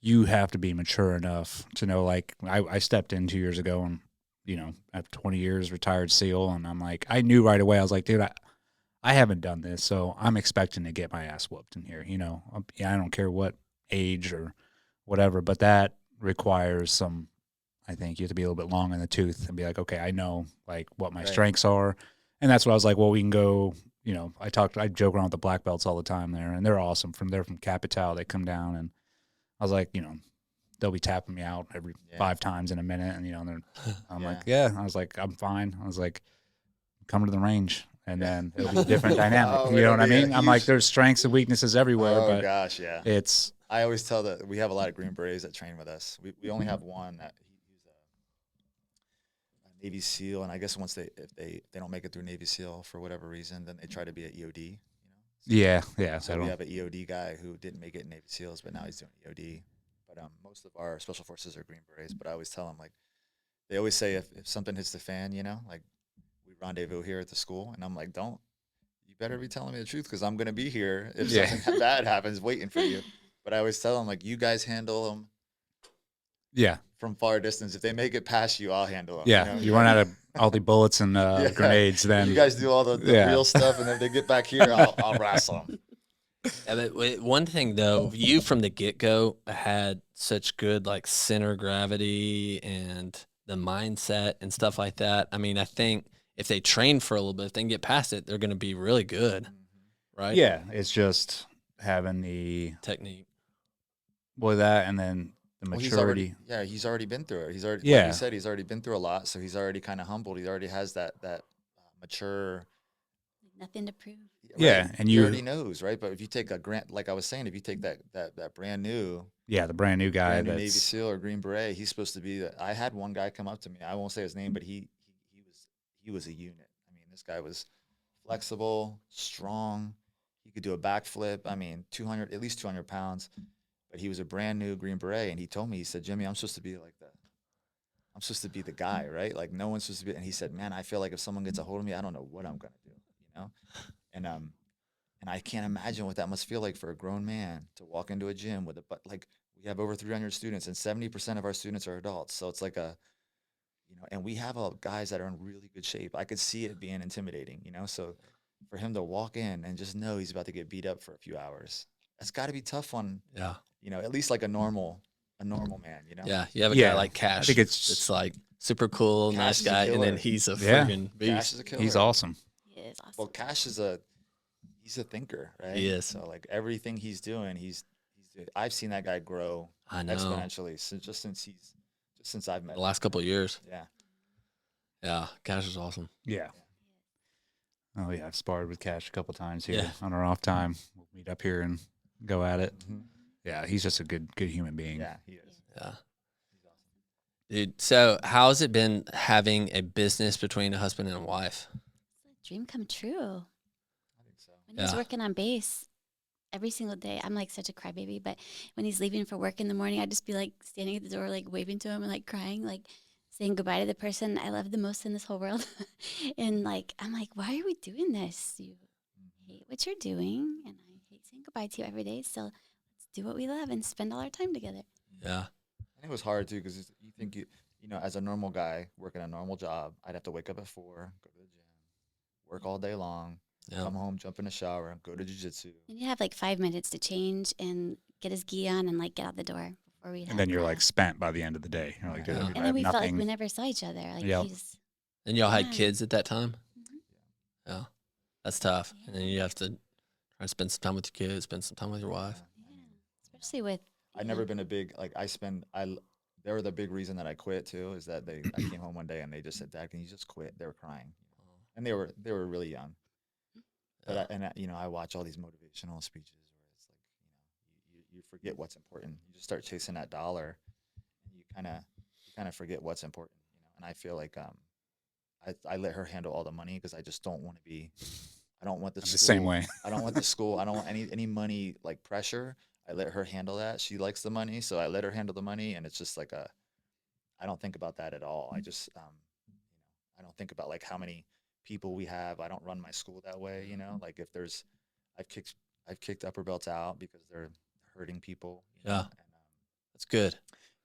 you have to be mature enough to know. Like I stepped in 2 years ago, and you know I have 20 years retired SEAL, and I'm like I knew right away. I was like, dude, I haven't done this, so I'm expecting to get my ass whooped in here. You know, I don't care what age or whatever, but that requires some. I think you have to be a little bit long in the tooth and be like, okay, I know like what my strengths are, and that's what I was like. Well, we can go. You know, I joke around with the black belts all the time there, and they're awesome. They're from Capital. They come down, and I was like, you know, they'll be tapping me out every 5 times in a minute, and you know, I'm like, yeah. I was like, I'm fine. I was like, come to the range, and then it'll be a different dynamic. You know what I mean? I'm like, there's strengths and weaknesses everywhere. Oh but gosh, yeah. It's. I always tell that we have a lot of Green Berets that train with us. We only have one that he's a Navy SEAL, and I guess once if they don't make it through Navy SEAL for whatever reason, then they try to be at EOD. You know. Yeah. So we have an EOD guy who didn't make it in Navy SEALs, but now he's doing EOD. But most of our special forces are Green Berets. But I always tell them, like, they always say if something hits the fan, you know, like we rendezvous here at the school, and I'm like, you better be telling me the truth because I'm gonna be here if something bad happens, waiting for you. But I always tell them, like, you guys handle them. Yeah. From far distance, if they make it past you, I'll handle them. Yeah, you run out of all the bullets and grenades. Then you guys do all the real stuff, and if they get back here, I'll wrestle them. Yeah, but one thing though, you from the get-go had such good like center gravity and the mindset and stuff like that. I mean, I think if they train for a little bit, if they can get past it, they're going to be really good, right? Yeah, it's just having the technique. Well, that and then the maturity. He's already been through it. He's already, like you said, he's already been through a lot, so he's already kind of humbled. He already has that mature. Nothing to prove. Right? Yeah, and he already knows, right? But if you take like I was saying, if you take that brand new, the brand new guy, brand new Navy SEAL or Green Beret, he's supposed to be. I had one guy come up to me. I won't say his name, but he was a unit. I mean, this guy was flexible, strong. He could do a backflip. I mean, at least 200 pounds. But he was a brand new Green Beret, and he told me, he said, Jimmy, I'm supposed to be like that. I'm supposed to be the guy, right? Like no one's supposed to be. And he said, man, I feel like if someone gets a hold of me, I don't know what I'm gonna do, you know. And I can't imagine what that must feel like for a grown man to walk into a gym with but like we have over 300 students and 70% of our students are adults. So it's like a, you know, and we have all guys that are in really good shape. I could see it being intimidating, you know. So for him to walk in and just know he's about to get beat up for a few hours, that's got to be tough on, Yeah. you know, at least like a normal man, you know. Yeah. You have a Yeah, guy like I Cash. think it's It's like super cool, Cash nice is a guy, and then killer. he's a Yeah. friggin' Cash beast. is a killer. he's awesome. He is awesome. Well, Cash is he's a thinker, right? He is. So like everything he's doing, I've seen that guy grow I know. exponentially since I've met The last couple of years. him. Yeah. Yeah. Cash is awesome. Yeah. Oh yeah, I've sparred with Cash a couple times here Yeah. on our off time. We'll meet up here and go at it. Mhm. Yeah, he's just a good human being. Yeah, he is. Yeah. He's awesome. Dude, so how's it been having a business between a husband and a wife? It's a dream come true. I think so. When he's Yeah. working on base every single day, I'm like such a crybaby, but when he's leaving for work in the morning, I'd just be like standing at the door, like waving to him and like crying, like saying goodbye to the person I love the most in this whole world. And like, I'm like, why are we doing this? You hate what you're doing, and I hate saying goodbye to you every day. So let's do what we love and spend all our time together. Yeah. I think it was hard too because you think you know, as a normal guy working a normal job, I'd have to wake up at 4, go to the gym, work all day long, Yeah. come home, jump in the shower, go to jiu-jitsu. And you have like 5 minutes to change and get his gi on and like get out the door before we. And then you're like spent by the end of the day. You're like, Yeah. dude, And I And then have we felt like nothing. we never saw each other. Like Yep. he's. And y'all had Yeah. kids at that time? Mhm. Yeah. That's tough. And then Yeah. you have to try to spend some time with your kids, spend some time with your wife. Yeah, especially with. I've never been a big like they were the big reason that I quit too is that I came home one day and they just said, Dad, can you just quit? They were crying, and they were really young. But Yeah. you know, I watch all these motivational speeches where it's like, you know, you forget what's important. You just start chasing that dollar, and you kind of forget what's important, you know. And I feel like I let her handle all the money because I just don't want to be. I don't want the I'm school. the same way. I don't want the school. I don't want any money like pressure. I let her handle that. She likes the money, so I let her handle the money, and it's just like I don't think about that at all. I just you know, I don't think about like how many people we have. I don't run my school that way, you know. Like if there's I've kicked upper belts out because they're hurting people, you know? Yeah. And That's good.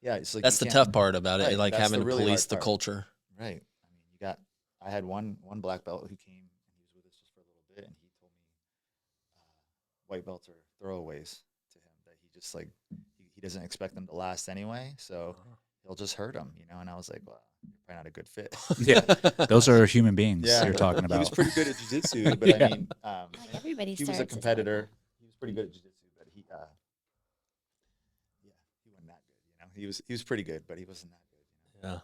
yeah, it's like That's you the can't- tough part about it, Right, like that's having the to really police hard the part. culture. Right. I mean, I had one black belt who came and he was with us just for a little bit, and he told me white belts are throwaways to him. That he just like he doesn't expect them to last anyway, so he'll just hurt them, you know. And I was like, well, you're probably not a good fit. Yeah, those are human beings you're talking He was about. pretty good at jiu-jitsu, but Yeah. I mean, Like everybody he was a starts as competitor. He was pretty good at jiu-jitsu, but he wasn't that good, you know. He was pretty good, but he wasn't that good, you know. Yeah.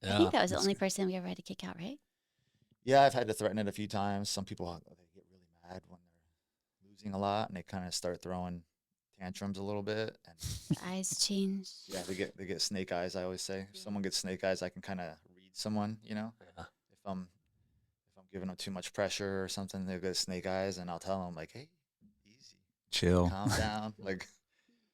I Yeah. think that was the only person we ever had to kick out, right? Yeah, I've had to threaten it a few times. Some people they get really mad when they're losing a lot, and they kind of start throwing tantrums a little bit. And Their eyes change. yeah, they get snake eyes. I always say, if someone gets snake eyes, I can kind of read someone. You know, Yeah. if I'm giving them too much pressure or something, they get snake eyes, and I'll tell them like, hey, easy, Chill. calm down. Like,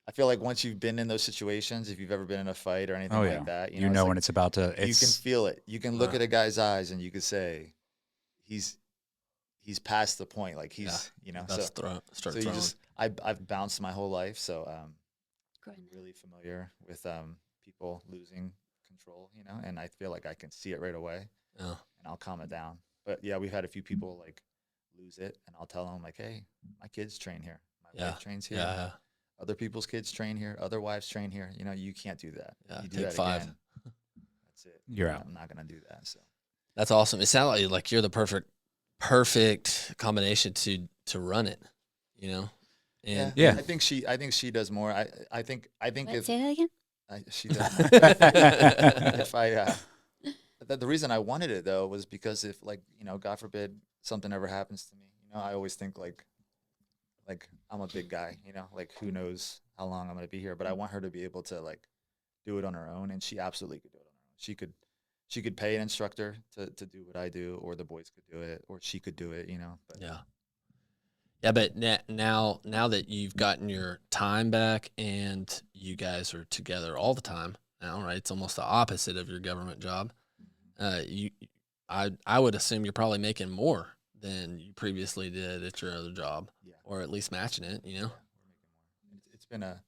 I feel like once you've been in those situations, if you've ever been in a fight or anything Oh yeah, like that, you it's know like, when it's about to. you can feel it. You can look Uh. at a guy's eyes and you could say, he's past the point. Like he's, you know, That's so start you throwing. just, I've bounced my whole life. So, Growing I'm up. really familiar with, people losing control, you know, and I feel like I can see it right away Yeah. and I'll calm it down. But yeah, we've had a few people like lose it, and I'll tell them like, hey, my kids train here. My Yeah. wife trains here. Yeah. Other people's kids train here. Other wives train here. You know, you can't do that. Yeah, You do take that 5. again, that's it. You're out. I'm not going to do that. So. That's awesome. It sounds like you're the perfect combination to run it, you know? And Yeah. I think she does more. I think What? if Say that again? she does. If the reason I wanted it though was because if, like, you know, God forbid something ever happens to me, you know, I always think like I'm a big guy, you know, like who knows how long I'm going to be here, but I want her to be able to like do it on her own, and she absolutely could do it on her own. She could pay an instructor to do what I do, or the boys could do it, or she could do it, you know. But Yeah. Yeah, but now that you've gotten your time back and you guys are together all the time, now, right? It's almost the opposite of your government job. I would assume you're probably making more than you previously did at your other job, Yeah. or at least matching it. You know. Yeah, we're making more.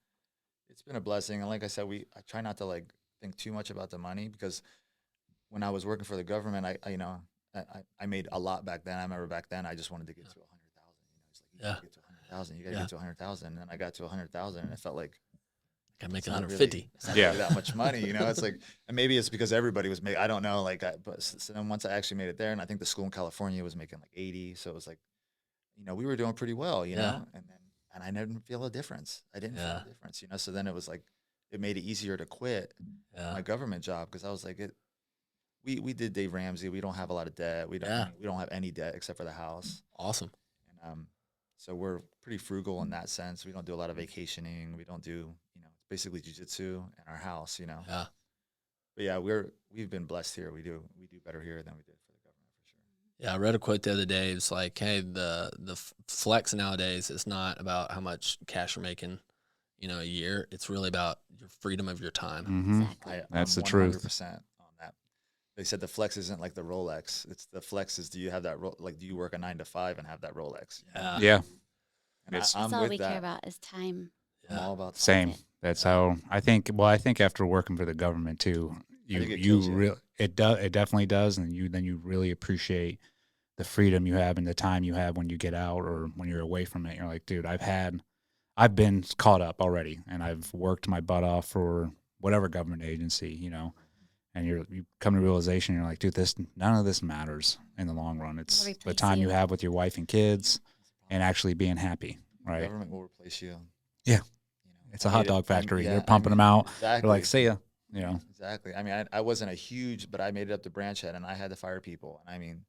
It's been a blessing, and like I said, I try not to like think too much about the money, because when I was working for the government, I made a lot back then. I remember back then I just wanted to get to 100,000. It's like, you gotta get to 100,000. You gotta get to 100,000. And I got to 100,000, and it felt like I make it's not 150. Really, it's not really that much money, It's like, and maybe it's because everybody was making, I don't know, but so then once I actually made it there, and I think the school in California was making like 80, so it was like, we were doing pretty well, and I didn't feel a difference. I didn't feel a difference, So then it was like, it made it easier to quit my government job, because I was like, we did Dave Ramsey. We don't have a lot of debt. We don't have any debt except for the house. Awesome. And so we're pretty frugal in that sense. We don't do a lot of vacationing. We don't do, it's basically jiu-jitsu in our house, Yeah. But yeah, we've been blessed here. We do better here than we did for the government, for sure. Yeah, I read a quote the other day. It's like, hey, the flex nowadays is not about how much cash you're making, a year. It's really about your freedom of your time. Mm-hmm. Exactly. That's I'm the truth. 100% on that. They said the flex isn't like the Rolex. It's the flex is, do you have that do you work a 9 to 5 and have that Rolex? Yeah. And It's- I'm That's all with we that. care about is time. I'm all about that. Same. That's how I think. Well, I think after working for the government too, think it kills you. it definitely does, and you really appreciate the freedom you have and the time you have when you get out or when you're away from it. You're like, dude, I've been caught up already, and I've worked my butt off for whatever government agency, and you come to realization, you're like, dude, none of this matters in the long run. It's It'll the replace time you you. have with your wife and kids, and actually being happy, The right? government will replace you. Yeah. It's a hot dog factory. They're pumping them out. Exactly. They're like, see ya. Exactly. I mean, I wasn't a huge, but I made it up to branch head, and I had to fire people. And I mean,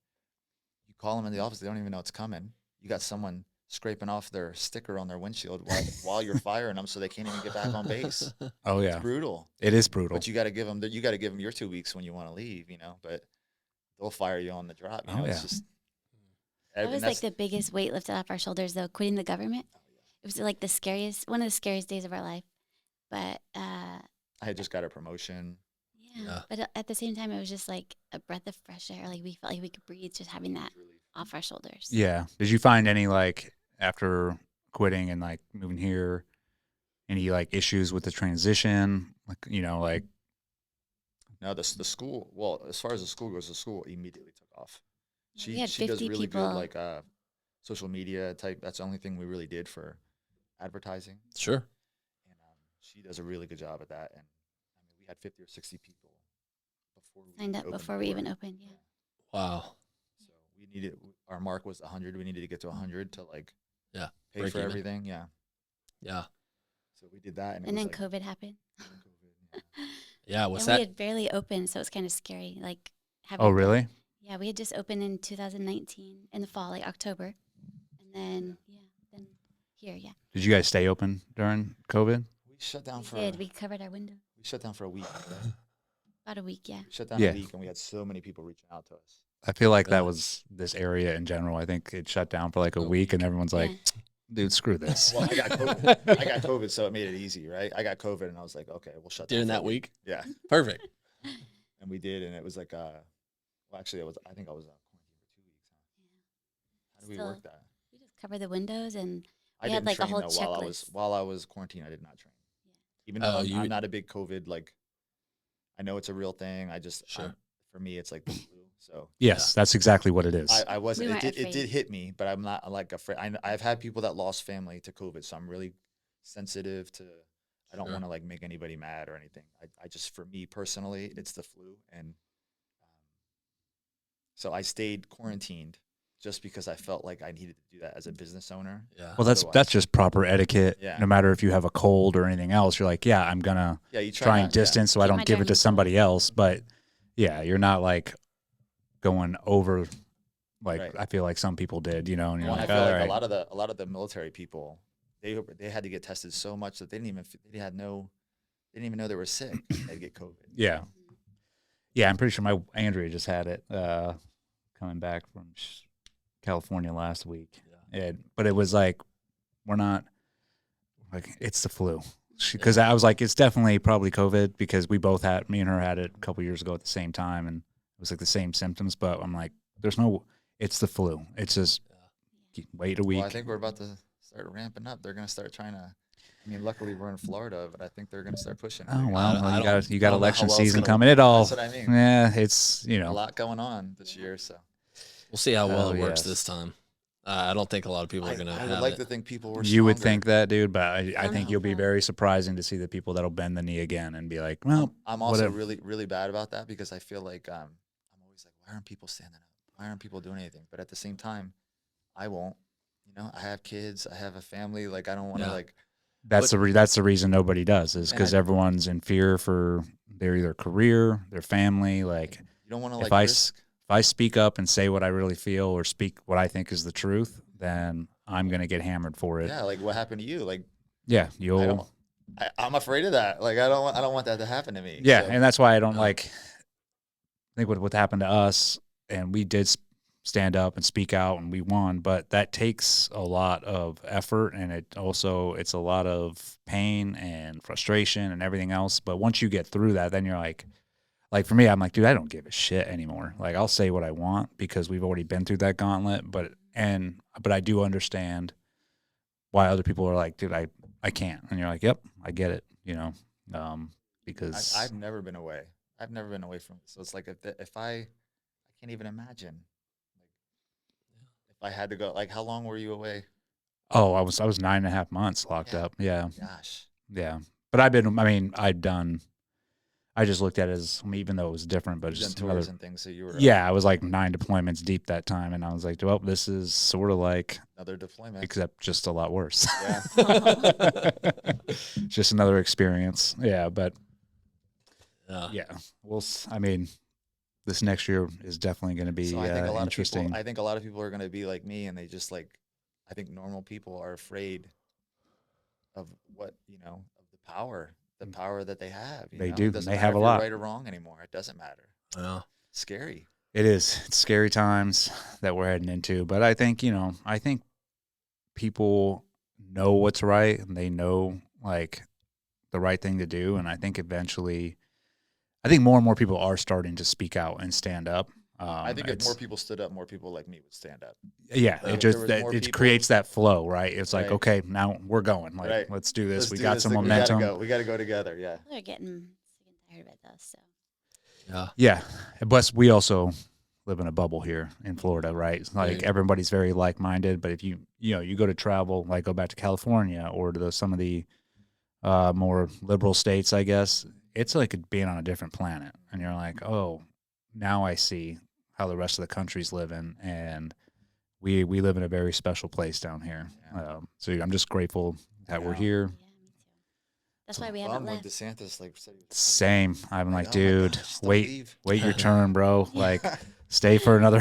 you call them in the office, they don't even know it's coming. You got someone scraping off their sticker on their windshield while you're firing them, so they can't even get back on base. Oh yeah, It's brutal. it is brutal. But you got to give them your 2 weeks when you want to leave, But they'll fire you on the drop. Oh, It's yeah. just That and was like the biggest weight lifted off our shoulders, though, quitting the government. It was like one of the scariest days of our life. But I had just got a promotion. yeah, but at the same time, it was just like a breath of fresh air. Like we felt like we could breathe just having that off our shoulders. Yeah. Did you find any after quitting and moving here, any issues with the transition? No, the school. Well, as far as the school goes, the school immediately took off. We had She does 50 really people. good social media type. That's the only thing we really did for advertising. Sure. And she does a really good job at that. And I mean, we had 50 or 60 people Signed up before we even opened. Yeah. Wow. So we needed, our mark was 100. We needed to get to 100 to Yeah, pay break for even. everything. Yeah. Yeah. So we did that. And it then was COVID happened. COVID, yeah. Yeah. What's And we that? had barely opened, so it was kind of scary. Having Oh really? Yeah, we had just opened in 2019 in the fall, like October, and then here, yeah. Did you guys stay open during COVID? We shut down We did. We covered our window we shut down for a week. about a week, yeah. We shut down Yeah. a week, and we had so many people reaching out to us. I feel like that Really? was this area in general. I think it shut down for a A week, and everyone's like, Yeah. dude, screw this. Well, I got COVID, so it made it easy, right? I got COVID, and I was like, okay, we'll shut down During for a that week? Yeah, Perfect. and we did, and it was like, well, actually, I think I was quarantined for 2 weeks. Huh? How did we Still- work that? We just covered the windows, and I we had, didn't like, a train whole though, checklist. while I was quarantined. I did not train, Yeah. even though Oh, you- I'm not a big COVID. I know it's a real thing. Sure. For me, it's like the flu. So Yes, that's exactly what it is. I wasn't. We It weren't did afraid. hit me, but I'm not afraid. I've had people that lost family to COVID, so I'm really sensitive to. I don't Sure. want to make anybody mad or anything. I just, for me personally, it's the flu, and so I stayed quarantined just because I felt like I needed to do that as a business owner. Yeah. well, that's otherwise- just proper etiquette. Yeah. No matter if you have a cold or anything else, you're like, yeah, I'm gonna Yeah, you try and not- yeah. distance so I Keep my don't give it to darn somebody cool. else. But yeah, you're not going over. Right. I feel like some people did, and you're Well, like, I feel all like right. a lot of the military people, they had to get tested so much that they didn't even know they were sick. They'd get COVID. Yeah. Yeah, I'm pretty sure Andrea just had it coming back from California last week. Yeah. But it was we're not, it's the flu. because I was like, it's definitely probably COVID because me and her had it a couple years ago at the same time, and it was like the same symptoms. But I'm like, it's the flu. It's just wait a week. Well, I think we're about to start ramping up. They're going to start trying to. I mean, luckily we're in Florida, but I think they're going to start pushing. Oh it. well, I you don't got know election how well it's season gonna coming. work. It all. That's what I mean. Yeah, it's A lot going on this year, so We'll see how well Oh, it works yes. this time. I don't think a lot of people are going to I have would like it. to think people were. You would stronger. think that, dude, but I don't think know. you'll be very surprising to see the people that'll bend the knee again and be like, well, I'm also whatever. really, really bad about that because I feel like I'm always like, why aren't people standing up? Why aren't people doing anything? But at the same time, I won't. You know, I have kids, I have a family. Like, I don't want to Yeah. like. that's the reason nobody does is And because everyone's in fear for their either career, their family. Like, You don't want to if like I risk. if I speak up and say what I really feel or speak what I think is the truth, then I'm gonna get hammered for it. Yeah, like what happened to you? Like, Yeah, I'm afraid of that. Like, I don't want that to happen to me. Yeah, So, and that's why I don't No. like. I think what happened to us, and we did stand up and speak out, and we won. But that takes a lot of effort, and it's a lot of pain and frustration and everything else. But once you get through that, then you're like for me, I'm like, dude, I don't give a shit anymore. Like, I'll say what I want because we've already been through that gauntlet. But I do understand why other people are like, dude, I can't, and you're like, yep, I get it, because I've never been away. I've never been away from it. So it's like if I can't even imagine. Like, if I had to go, like, how long were you away? I was 9.5 months locked Yeah. up. Yeah. Gosh. Yeah. But I just looked at it as, even though it was different, but You've done just tours another, and things, so you were yeah, I was like 9 deployments deep that time. And I was like, well, this is sort of like, another deployment. except just a lot worse. Yeah. Just another experience. Yeah. But Yeah. yeah, this next year is definitely going to be So I think a lot interesting. of people. I think a lot of people are going to be like me, and they just like. I think normal people are afraid of what of the power that they have. They know? do. It doesn't They matter have if a you're lot. right or wrong anymore. It doesn't matter. Yeah. It's scary. It's scary times that we're heading into, but I think people know what's right and they know like the right thing to do, and I think eventually, more and more people are starting to speak out and stand up. I think if more people stood up, more people like me would stand up. Yeah, Like, it just if there was more it people- creates that flow, right? It's like, Right. okay, now we're going. Like, Right. let's do this. Let's We do got this. some Like, momentum. We gotta go together. Yeah. They're getting sick and tired of it, though. So Yeah. Yeah, but we also live in a bubble here in Florida, right? It's like Dude. everybody's very like-minded, but if you go to travel, like go back to California or to some of the more liberal states, I guess, it's like being on a different planet, and you're like, oh, now I see how the rest of the country's living, and we live in a very special place down here. Yeah. So I'm just grateful that we're here. yeah, me too. That's why we haven't Bummed when left. DeSantis like said he was Same. I'm like, oh my dude, gosh, don't wait leave. your turn, bro. Like, stay for another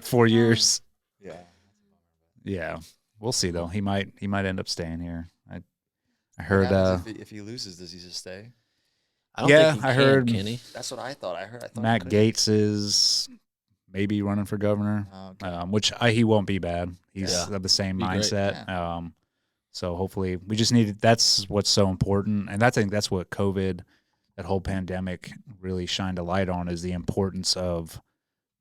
4 years. Yeah. Yeah, we'll see though. He might end up staying here. I What heard. happens if he loses? Does he just stay? I don't Yeah, think he I can, heard can he? That's what I thought. I thought Matt he could. Gaetz is maybe running for governor, Oh, okay. which he won't be bad. He's Yeah. of the same Be great. mindset. So hopefully, we just need. That's what's so important, and I think that's what COVID, that whole pandemic, really shined a light on, is the importance of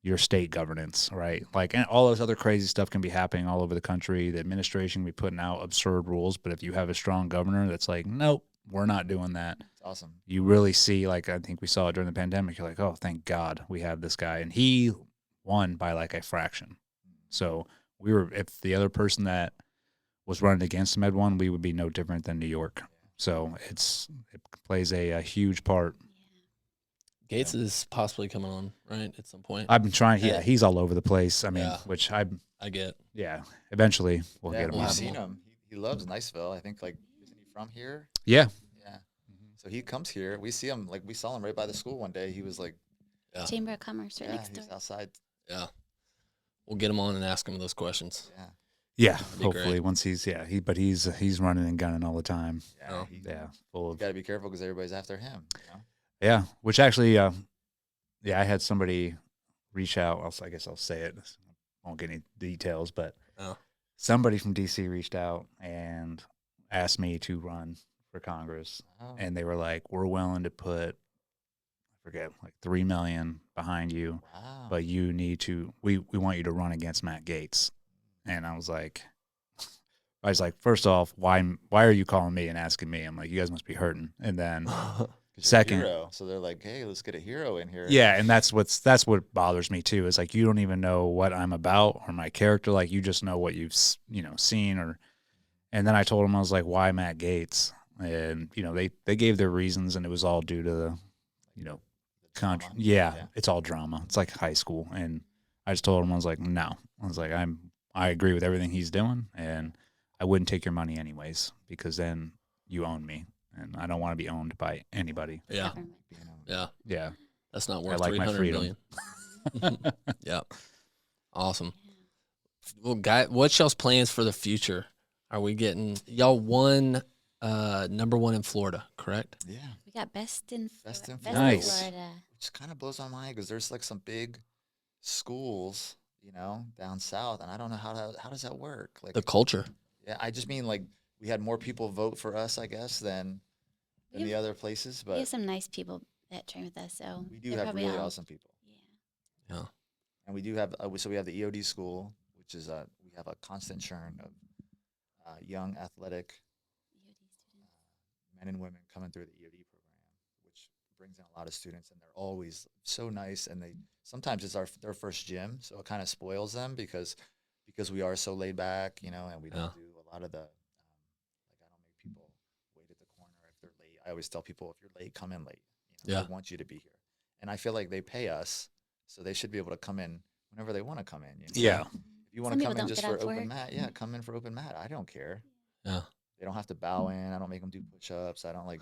your state governance, right? Like, and all those other crazy stuff can be happening all over the country. The administration can be putting out absurd rules, but if you have a strong governor that's like, nope, we're not doing that. It's awesome. You really see, like, I think we saw it during the pandemic. You're like, oh, thank God we have this guy, and he won by like a fraction. So if the other person that was running against him had won, we would be no different than New York. So it plays a huge part. Gates is possibly coming on, right, at some point. I've been trying. Yeah, Yeah. he's all over the place. I mean, Yeah. which I get. eventually we'll get him we've on. seen him. He loves Niceville. I think isn't he from here? Yeah. Yeah. So he comes here. We see him we saw him right by the school one day. He was like, Yeah. Chamber of Commerce right yeah, next he's door. outside. Yeah. We'll get him on and ask him those questions. Yeah. Yeah, be hopefully great. once he's he's running and gunning all the time. Yeah. Oh. Yeah, full You of got to be careful because everybody's after him. yeah. Which actually, I had somebody reach out. I guess I'll say it. I won't get any details, but Oh. somebody from DC reached out and asked me to run for Congress, Oh. and they were like, "We're willing to put, I forget, like $3 million behind you, Wow. but you need to. We want you to run against Matt Gaetz." And I was like, first off, why are you calling me and asking me? I'm like, you guys must be hurting. And then 'Cause you're a second, hero. So they're like, hey, let's get a hero in here. yeah, and that's what bothers me too. Is like you don't even know what I'm about or my character. Like you just know what you've seen or. And then I told him, I was like, why Matt Gaetz? And they gave their reasons, and it was all due to the The con- drama. yeah, it's all drama. It's like high school, and I just told him, I was like, no. I was like, I agree with everything he's doing, and I wouldn't take your money anyways because then you own me, and I don't want to be owned by anybody. Yeah. Government. Yeah. Yeah, That's not I worth like my 300 freedom. million. Yeah. Awesome. Well, guy, what's y'all's plans for the future? Are we getting y'all won number 1 in Florida, correct? Yeah. We got best in Best in Florida. Nice. Florida. Which kind of blows my mind because there's like some big schools, down south, and I don't know how does that work? Like, The culture. yeah, I just mean like we had more people vote for us, I guess, than We the have- other places, We but have some nice people that train with us, so we do they're have probably really all- awesome people. Yeah. Yeah. And we do have so we have the EOD school, which is we have a constant churn of young athletic EOD students. men and women coming through the EOD program, which brings in a lot of students, and they're always so nice. And they sometimes it's their first gym, so it kind of spoils them because we are so laid back, and we don't do a lot of the like I don't make people wait at the corner if they're late. I always tell people if you're late, come in late. Yeah. I want you to be here, and I feel like they pay us, so they should be able to come in whenever they want to come in. Yeah. If you want Some to people come in don't just get for off open work. mat, yeah, come in for open mat. I don't care. Yeah. They don't have to bow in. I don't make them do push-ups. I don't like,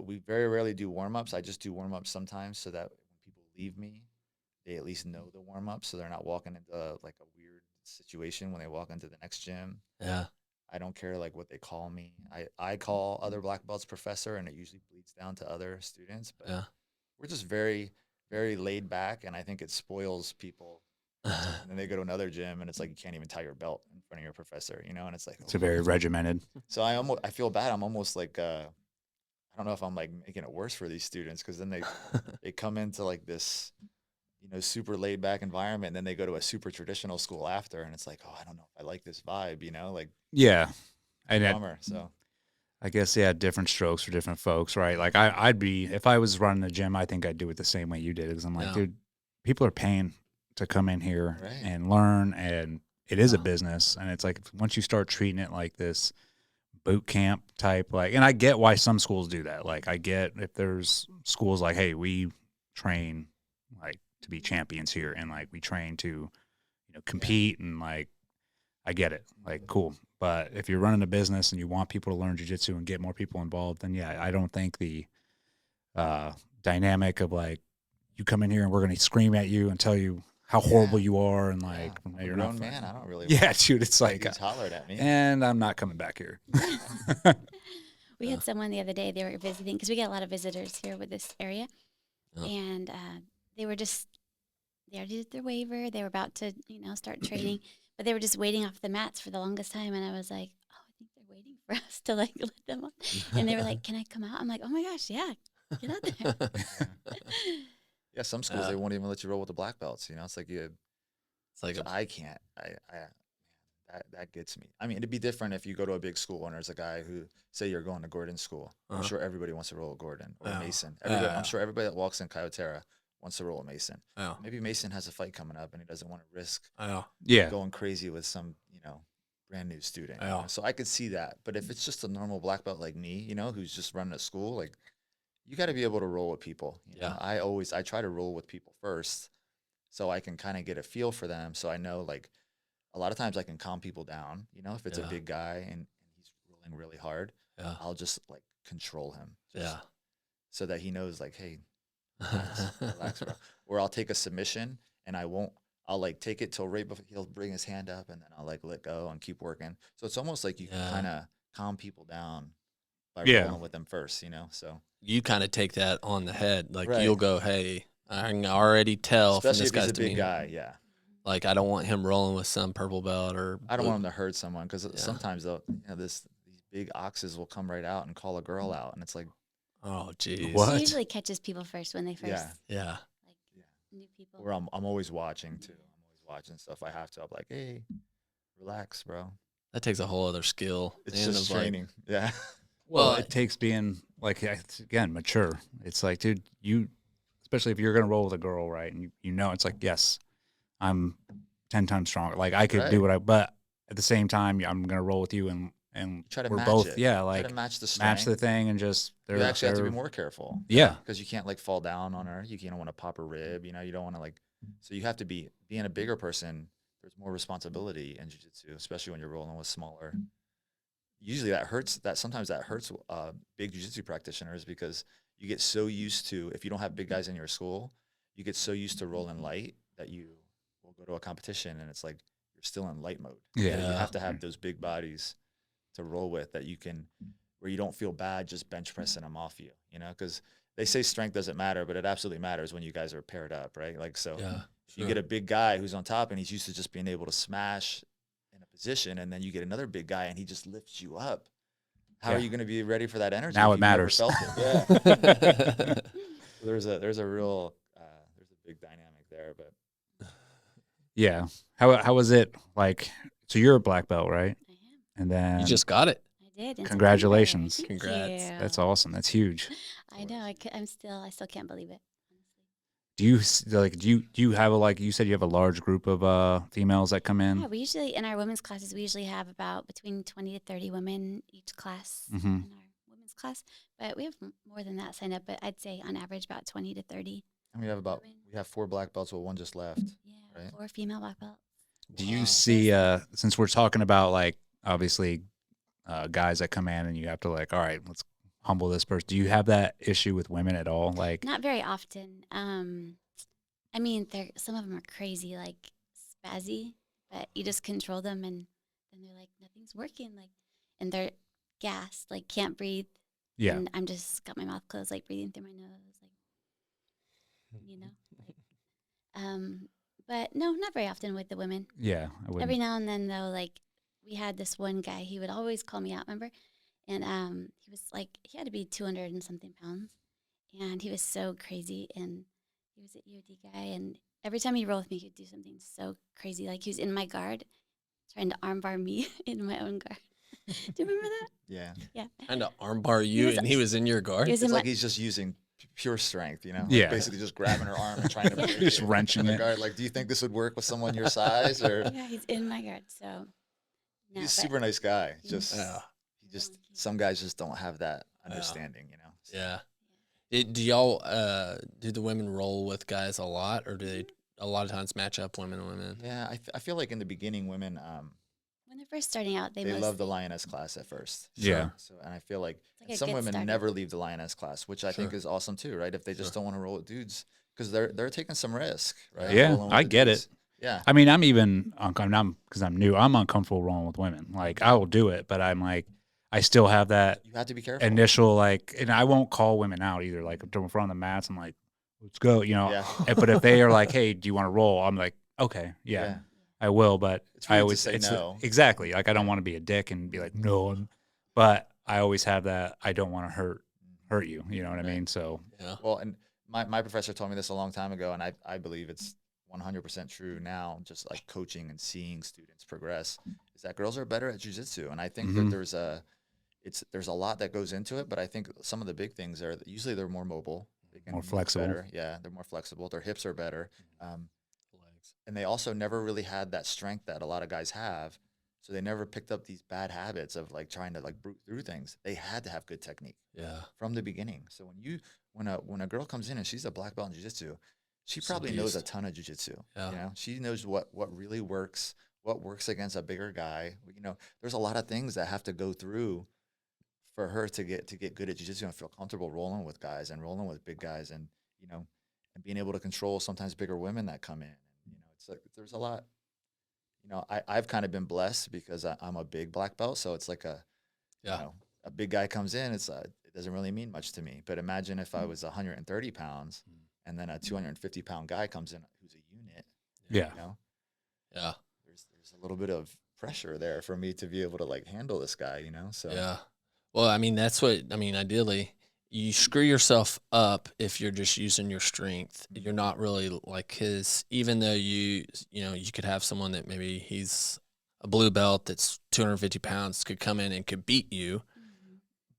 we very rarely do warm-ups. I just do warm-ups sometimes so that when people leave me, they at least know the warm-ups so they're not walking into like a weird situation when they walk into the next gym. Yeah. I don't care like what they call me. I call other black belts professor, and it usually bleeds down to other students, but Yeah. we're just very, very laid back, and I think it spoils people. And then they go to another gym, and it's like you can't even tie your belt in front of your professor, and it's like It's a very regimented. So I feel bad. I'm almost like I don't know if I'm like making it worse for these students because then they come into like this super laid back environment, and then they go to a super traditional school after, and it's like, oh, I don't know if I like this vibe, like Yeah, and bummer. So I guess different strokes for different folks, right? Like I'd be if I was running a gym, I think I'd do it the same way you did because I'm like, Yeah. dude, people are paying to come in here Right. and learn, and it is a Yeah. business, and it's like once you start treating it like this boot camp type, like, and I get why some schools do that. Like I get if there's schools like, hey, we train like to be champions here, and like we train to compete, and like I get it, like cool. But if you're running a business and you want people to learn jiu-jitsu and get more people involved, then yeah, I don't think the dynamic of like you come in here and we're going to scream at you and tell you how horrible you are and like I'm you're a not grown fun. man. I don't really. Yeah, dude, it's like Dudes hollered at me. and I'm not coming back here. We had someone the other day, they were visiting, because we get a lot of visitors here with this area. Yeah. And they already did their waiver. They were about to, start training, but they were just waiting off the mats for the longest time. And I was like, oh, I think they're waiting for us to like let them on. And they were like, can I come out? I'm like, oh my gosh, yeah, get out there. Yeah, some schools they won't even let you roll with the black belts. It's like It's like I can't. That gets me. I mean, it'd be different if you go to a big school and there's a guy who, say you're going to Gordon School. I'm sure everybody wants to roll with Gordon or Mason. I'm sure everybody that walks in Coyoterra wants to roll with Mason. Yeah. Maybe Mason has a fight coming up and he doesn't want to risk Yeah. going crazy with some, brand new student. Yeah. So I could see that. But if it's just a normal black belt like me, who's just running a school, like you got to be able to roll with people. You know? I try to roll with people first so I can kind of get a feel for them. So I know like a lot of times I can calm people down, if it's a big guy and he's rolling really hard, I'll just like control him. So that he knows like, hey, relax, bro. Or I'll take a submission and I'll like take it till right before he'll bring his hand up and then I'll like let go and keep working. So it's almost like you can kind of calm people down by rolling with them first, so. You kind of take that on the head. Like Right. you'll go, hey, I can already tell Especially from this if he's guy's a big demeanor. guy, yeah. Like I don't want him rolling with some purple belt or I don't want him to hurt someone because sometimes these big oxes will come right out and call a girl out, and it's like, Oh, geez. What? She usually catches people first when they first yeah. Yeah. like new people. Or I'm always watching too. I'm always watching stuff. I have to. I'm like, hey, relax, bro. That takes a whole other skill. It's and just of, like, training. Yeah. Well, Well, it takes being like again mature. It's like, dude, you, especially if you're gonna roll with a girl, right? And you know, it's like, yes, I'm 10 times stronger. Like I could do Right. what but at the same time, I'm gonna roll with you, and Try to we're match both, it. yeah, Try like to match the match the strength. thing, and just You actually have to be they're- more careful. Yeah. Because you can't like fall down on her. You don't want to pop a rib. You know, you don't want to like. So you have to be being a bigger person. There's more responsibility in jiu-jitsu, especially when you're rolling with smaller. Usually that hurts. Sometimes that hurts big jiu-jitsu practitioners because you get so used to, if you don't have big guys in your school, you get so used to rolling light that you will go to a competition and it's like you're still in light mode. Yeah. You have to have those big bodies to roll with that you can, where you don't feel bad just bench pressing them off you, you know, because they say strength doesn't matter, but it absolutely matters when you guys are paired up, right? Like, so yeah. if you get a big guy who's on top and he's used to just being able to smash in a position, and then you get another big guy and he just lifts you up, how are Yeah. you going to be ready for that energy? Now if it you've never matters. felt it? Yeah. there's a real there's a big dynamic there, but yeah. How was it like? So you're a black belt, right? I am. And then You just got it. I did. in September. Congratulations. Thank Congrats. you. that's awesome. That's huge. I know. I still can't believe it. Honestly. Do you do you have like you said you have a large group of females that come in? Yeah, we usually in our women's classes we usually have about between 20 to 30 women each class Mhm. in our women's class, but we have more than that signed up. But I'd say on average about 20 to 30. and we have 4 black belts, well, one just left. Yeah, Right. 4 female black belts. Do you Wow. see since we're talking about like obviously guys that come in and you have to like, all right, let's humble this person. Do you have that issue with women at all? Like, Not very often. I mean, some of them are crazy, like spazzy, but you just control them, and then they're like, nothing's working, like, and they're gassed, like can't breathe. yeah, And I'm just got my mouth closed, like breathing through my nose, like, you know. Like, but no, not very often with the women. yeah, I would. Every now and then, though, like we had this one guy, he would always call me out, remember? And he was like, he had to be 200 and something pounds, and he was so crazy, and he was an EOD guy, and every time he rolled with me, he'd do something so crazy, like he was in my guard, trying to armbar me in my own guard. Do you remember that? Yeah. Yeah. Trying to armbar you, was- and he was in your guard. He was It's in like my, he's just using pure strength, you know? Like Yeah. basically just grabbing her arm and trying to break Just it. wrenching In the it. guard. Like, do you think this would work with someone your size? Or yeah, he's in my guard. So no, he's a but super nice guy. Just Yeah. some guys just don't have that understanding, you know? So, Yeah. Do y'all do the women roll with guys a lot, or do they a lot of times match up women and women? yeah, I feel like in the beginning, women when they're first starting out, they love the mostly- lioness class at first. Yeah. So, and I feel like like a some good women starter. never leave the lioness class, which I think Sure. is awesome too, right? If they just Sure. don't want to roll with dudes, because they're taking some risk, right? Yeah, Rolling with I the get dudes. it. Yeah. I mean, I'm even because I'm new. I'm uncomfortable rolling with women. Like, I will do it, but I'm like, I still have that You have to be careful. initial like, and I won't call women out either. Like, if they're in front of the mats, I'm like, let's go, you know. Yeah. But if they are like, hey, do you want to roll? I'm like, okay, yeah. I will, but It's I rude to always say no. exactly like I don't want to be a dick and be like no, but I always have that I don't want to hurt you. You know what I Right. mean? So Yeah. Well, and my professor told me this a long time ago, and I believe it's 100% true now, just like coaching and seeing students progress, is that girls are better at jiu-jitsu. And I think Mhm. that there's a lot that goes into it, but I think some of the big things are that usually they're more mobile. They can More move flexible. better. Yeah, they're more flexible. Their hips are better. Legs. And they also never really had that strength that a lot of guys have. So they never picked up these bad habits of like trying to like brute through things. They had to have good technique Yeah. from the beginning. So when a girl comes in and she's a black belt in jiu-jitsu, she She's a probably knows a beast. ton of jiu-jitsu. Yeah. You know, she knows what really works, what works against a bigger guy. You know, there's a lot of things that have to go through for her to get good at jiu-jitsu and feel comfortable rolling with guys and rolling with big guys, and you know, and being able to control sometimes bigger women that come in. You know, it's like there's a lot. You know, I've kind of been blessed because I'm a big black belt, so it's like Yeah. you know, a big guy comes in, it doesn't really mean much to me. But imagine if I was 130 pounds and then a 250-pound guy comes in who's a unit. yeah, You know, Yeah. there's a little bit of pressure there for me to be able to like handle this guy, So Yeah. Well, I mean, that's what, I mean, ideally, you screw yourself up if you're just using your strength. You're not really like his, even though you could have someone that maybe he's a blue belt that's 250 pounds could come in and could beat you,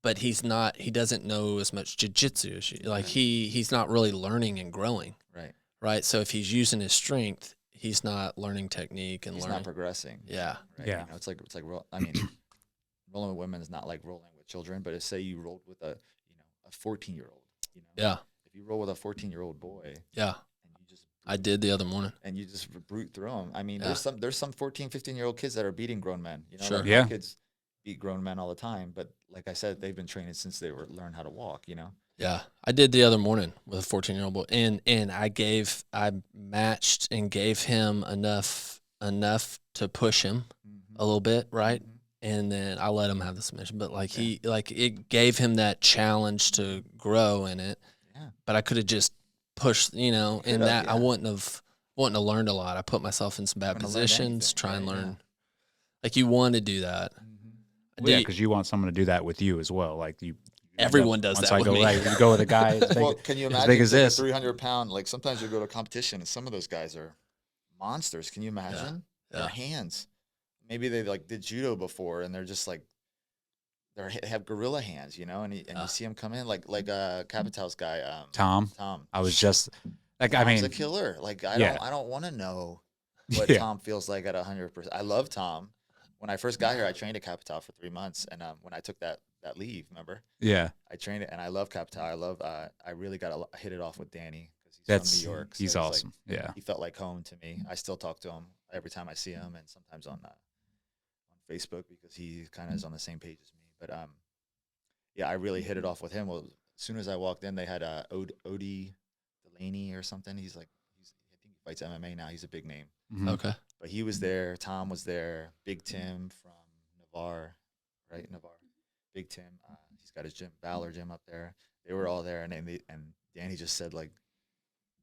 but he doesn't know as much jiu-jitsu as you. Like he's not really learning and growing. right. Right. So if he's using his strength, he's not learning technique and He's learning. not progressing. Yeah. Right. Yeah. It's like I mean, rolling with women is not like rolling with children, but say you rolled with a 14-year-old, Yeah. If you roll with a 14-year-old boy, Yeah. and you just I did the other morning. and you just brute through them. I mean, Yeah. there's some 14, 15-year-old kids that are beating grown men. Sure. Like Yeah. my kids beat grown men all the time, but like I said, they've been training since they learned how to walk. Yeah, I did the other morning with a 14-year-old boy, and I matched and gave him enough to push him a little bit, right? And then I let him have the submission, but like it gave him that challenge to grow in it. Yeah. But I could have just pushed, in that I wouldn't have learned a lot. I put myself in some bad Wouldn't have learned positions, anything, try and right? learn. Like you want to do that. Well, yeah, because you want someone to do that with you as well. Like you. Everyone does Once that I with go me. right, you go with a guy as big, Well, can you as imagine big as taking this. 300-pound? Like sometimes you go to competition and some of those guys are monsters. Can you imagine Yeah. their hands? Maybe they like did judo before and they're just like they have gorilla hands, and you see them come in like Capital's guy, Tom. Tom. I was just like, Tom's I mean, a killer. Like Yeah. I don't want to know what Yeah. Tom feels like at 100%. I love Tom. When I first got here, I trained at Capital for 3 months, and when I took that leave, remember, yeah, I trained it, and I love Capital. I really hit it off with Danny because he's that's from New York. he's so it's awesome. Yeah, he felt like home to me. I still talk to him every time I see him, and sometimes on Facebook because he kind of is on the same page as me. But yeah, I really hit it off with him. Well, as soon as I walked in, they had Odie Delaney or something. I think he fights MMA now. He's a big name. Mhm. Okay. But he was there. Tom was there. Big Tim from Navarre, right? Navarre. Big Tim. He's got his gym, Valor gym up there. They were all there, and Danny just said like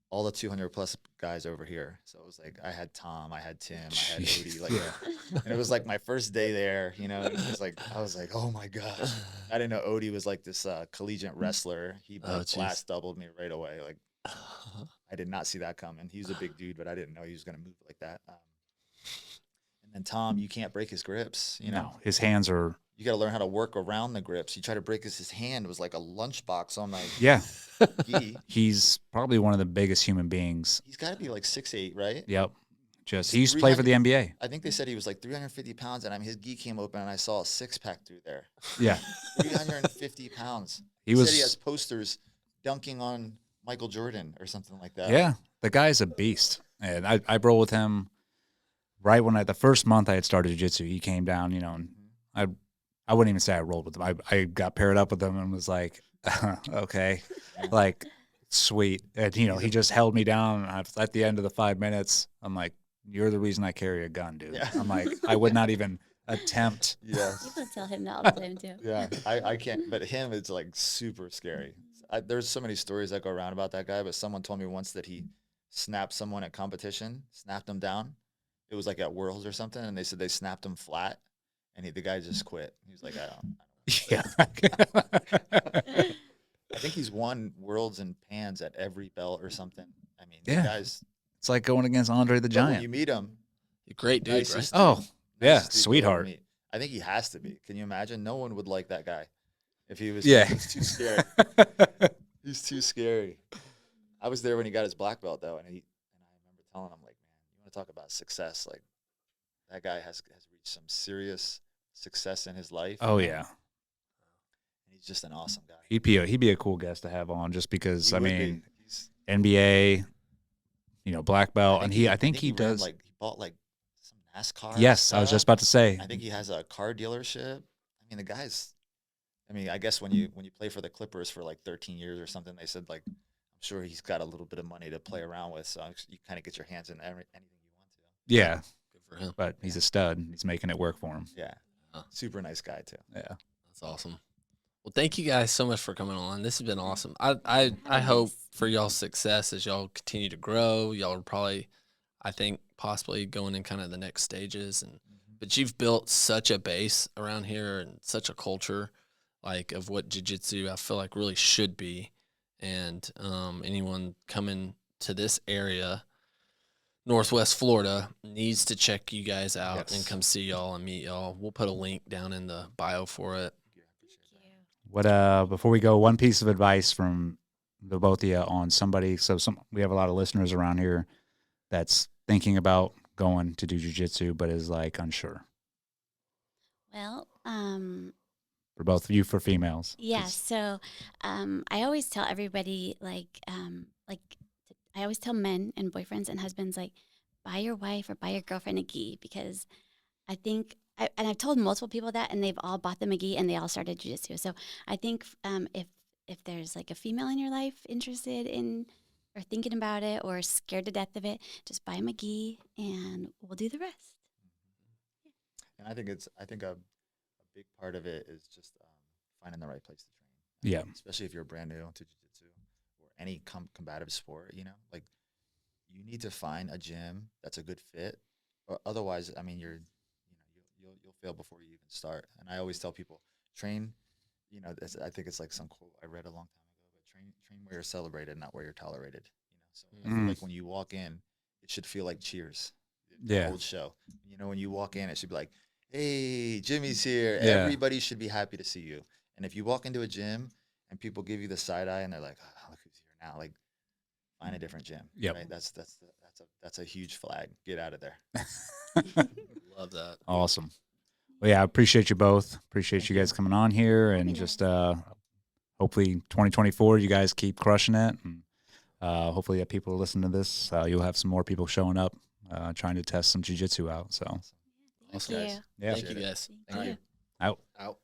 all the 200+ guys over here. So it was like I had Tom, I had Tim, I had Odie, like, and it was like my first day there. It was like I was like, oh my gosh, I didn't know Odie was like this collegiate wrestler. He blast doubled me right away. Like I did not see that coming. He's a big dude, but I didn't know he was gonna move like that. And then Tom, you can't break his grips. No, his hands are. You got to learn how to work around the grips. You try to break his hand was like a lunchbox on my Yeah, gi. he's probably one of the biggest human beings. He's got to be like 6'8", right? Yep. He used to play for the NBA. I think they said he was like 350 pounds, and his gi came open, and I saw a six-pack through there. Yeah, 350 pounds. he Said was. he has posters dunking on Michael Jordan or something like that. Yeah, the guy's a beast, and I roll with him. Right when the first month I had started jiu-jitsu, he came down, and I wouldn't even say I rolled with him. I got paired up with him and was like, okay, like sweet. And he just held me down. And at the end of the 5 minutes, I'm like, you're the reason I carry a gun, dude. Yeah. I'm like, I would not even attempt. Yeah. People tell him that all the time too. Yeah, I can't. But him, it's like super scary. There's so many stories that go around about that guy. But someone told me once that he snapped someone at competition, snapped them down. It was like at Worlds or something, and they said they snapped him flat, and the guy just quit. He was like, I don't Yeah. I think he's won Worlds and Pans at every belt or something. I mean, Yeah. the guy's. It's like going against Andre the But when Giant. you meet him, Great dude, right? nicest Oh, dude, yeah, nicest dude you'll ever sweetheart. meet. I think he has to be. Can you imagine? No one would like that guy if he was. Yeah. He's too scary. He's too scary. I was there when he got his black belt though, and I remember telling him like, man, you want to talk about success? Like that guy has reached some serious success in his life. Oh yeah, And he's just an awesome guy. he'd be a cool guest to have on, just because He I would be. mean He's, NBA, black belt, and I think he ran, does. like he bought like some NASCAR. Yes, I was just stuff. about to say. I think he has a car dealership. I mean, the guy's. I mean, I guess when you play for the Clippers for like 13 years or something, they said like, I'm sure he's got a little bit of money to play around with, so you kind of get your hands in anything you want to. Yeah, Good for him. but he's a stud. He's making it work for him. Yeah, super nice guy too. Yeah. That's awesome. Well, thank you guys so much for coming on. This has been awesome. I hope for y'all's success as y'all continue to grow. Y'all are probably, I think, possibly going in kind of the next stages, and but you've built such a base around here and such a culture, like, of what jiu-jitsu I feel like really should be. And anyone coming to this area, Northwest Florida, needs to check you guys out and come see y'all and meet y'all. We'll put a link down in the bio for it. What before we go, one piece of advice from the both of you on somebody. So we have a lot of listeners around here that's thinking about going to do jiu-jitsu but is like unsure. Well, For both of you, for females. yeah. So I always tell everybody, I always tell men and boyfriends and husbands, like, buy your wife or buy your girlfriend a gi, because I think, and I've told multiple people that, and they've all bought them a gi and they all started jiu-jitsu. So I think if there's like a female in your life interested in or thinking about it or scared to death of it, just buy them a gi and we'll do the rest. And I think a big part of it is just finding the right place to train. Yeah. Especially if you're brand new to jiu-jitsu or any combative sport, like, you need to find a gym that's a good fit, or otherwise, I mean, you'll fail before you even start. And I always tell people, train, I think it's like some quote I read a long time ago, but train where you're celebrated, not where you're tolerated. So I feel like when you walk in, it should feel like Cheers. The old show. When you walk in, it should be like, hey, Jimmy's here. Yeah. Everybody should be happy to see you. And if you walk into a gym and people give you the side eye and they're like, oh, look who's here now, like, find a different gym. Yep. Right? That's a huge flag. Get out of there. Love that. Awesome. Well, yeah, I appreciate you both. Appreciate you guys coming on here, and just hopefully 2024 you guys keep crushing it, and hopefully that people listen to this, you'll have some more people showing up trying to test some jiu-jitsu out. So Thank you. Yeah. Thank you guys. Thank you. Out. Out.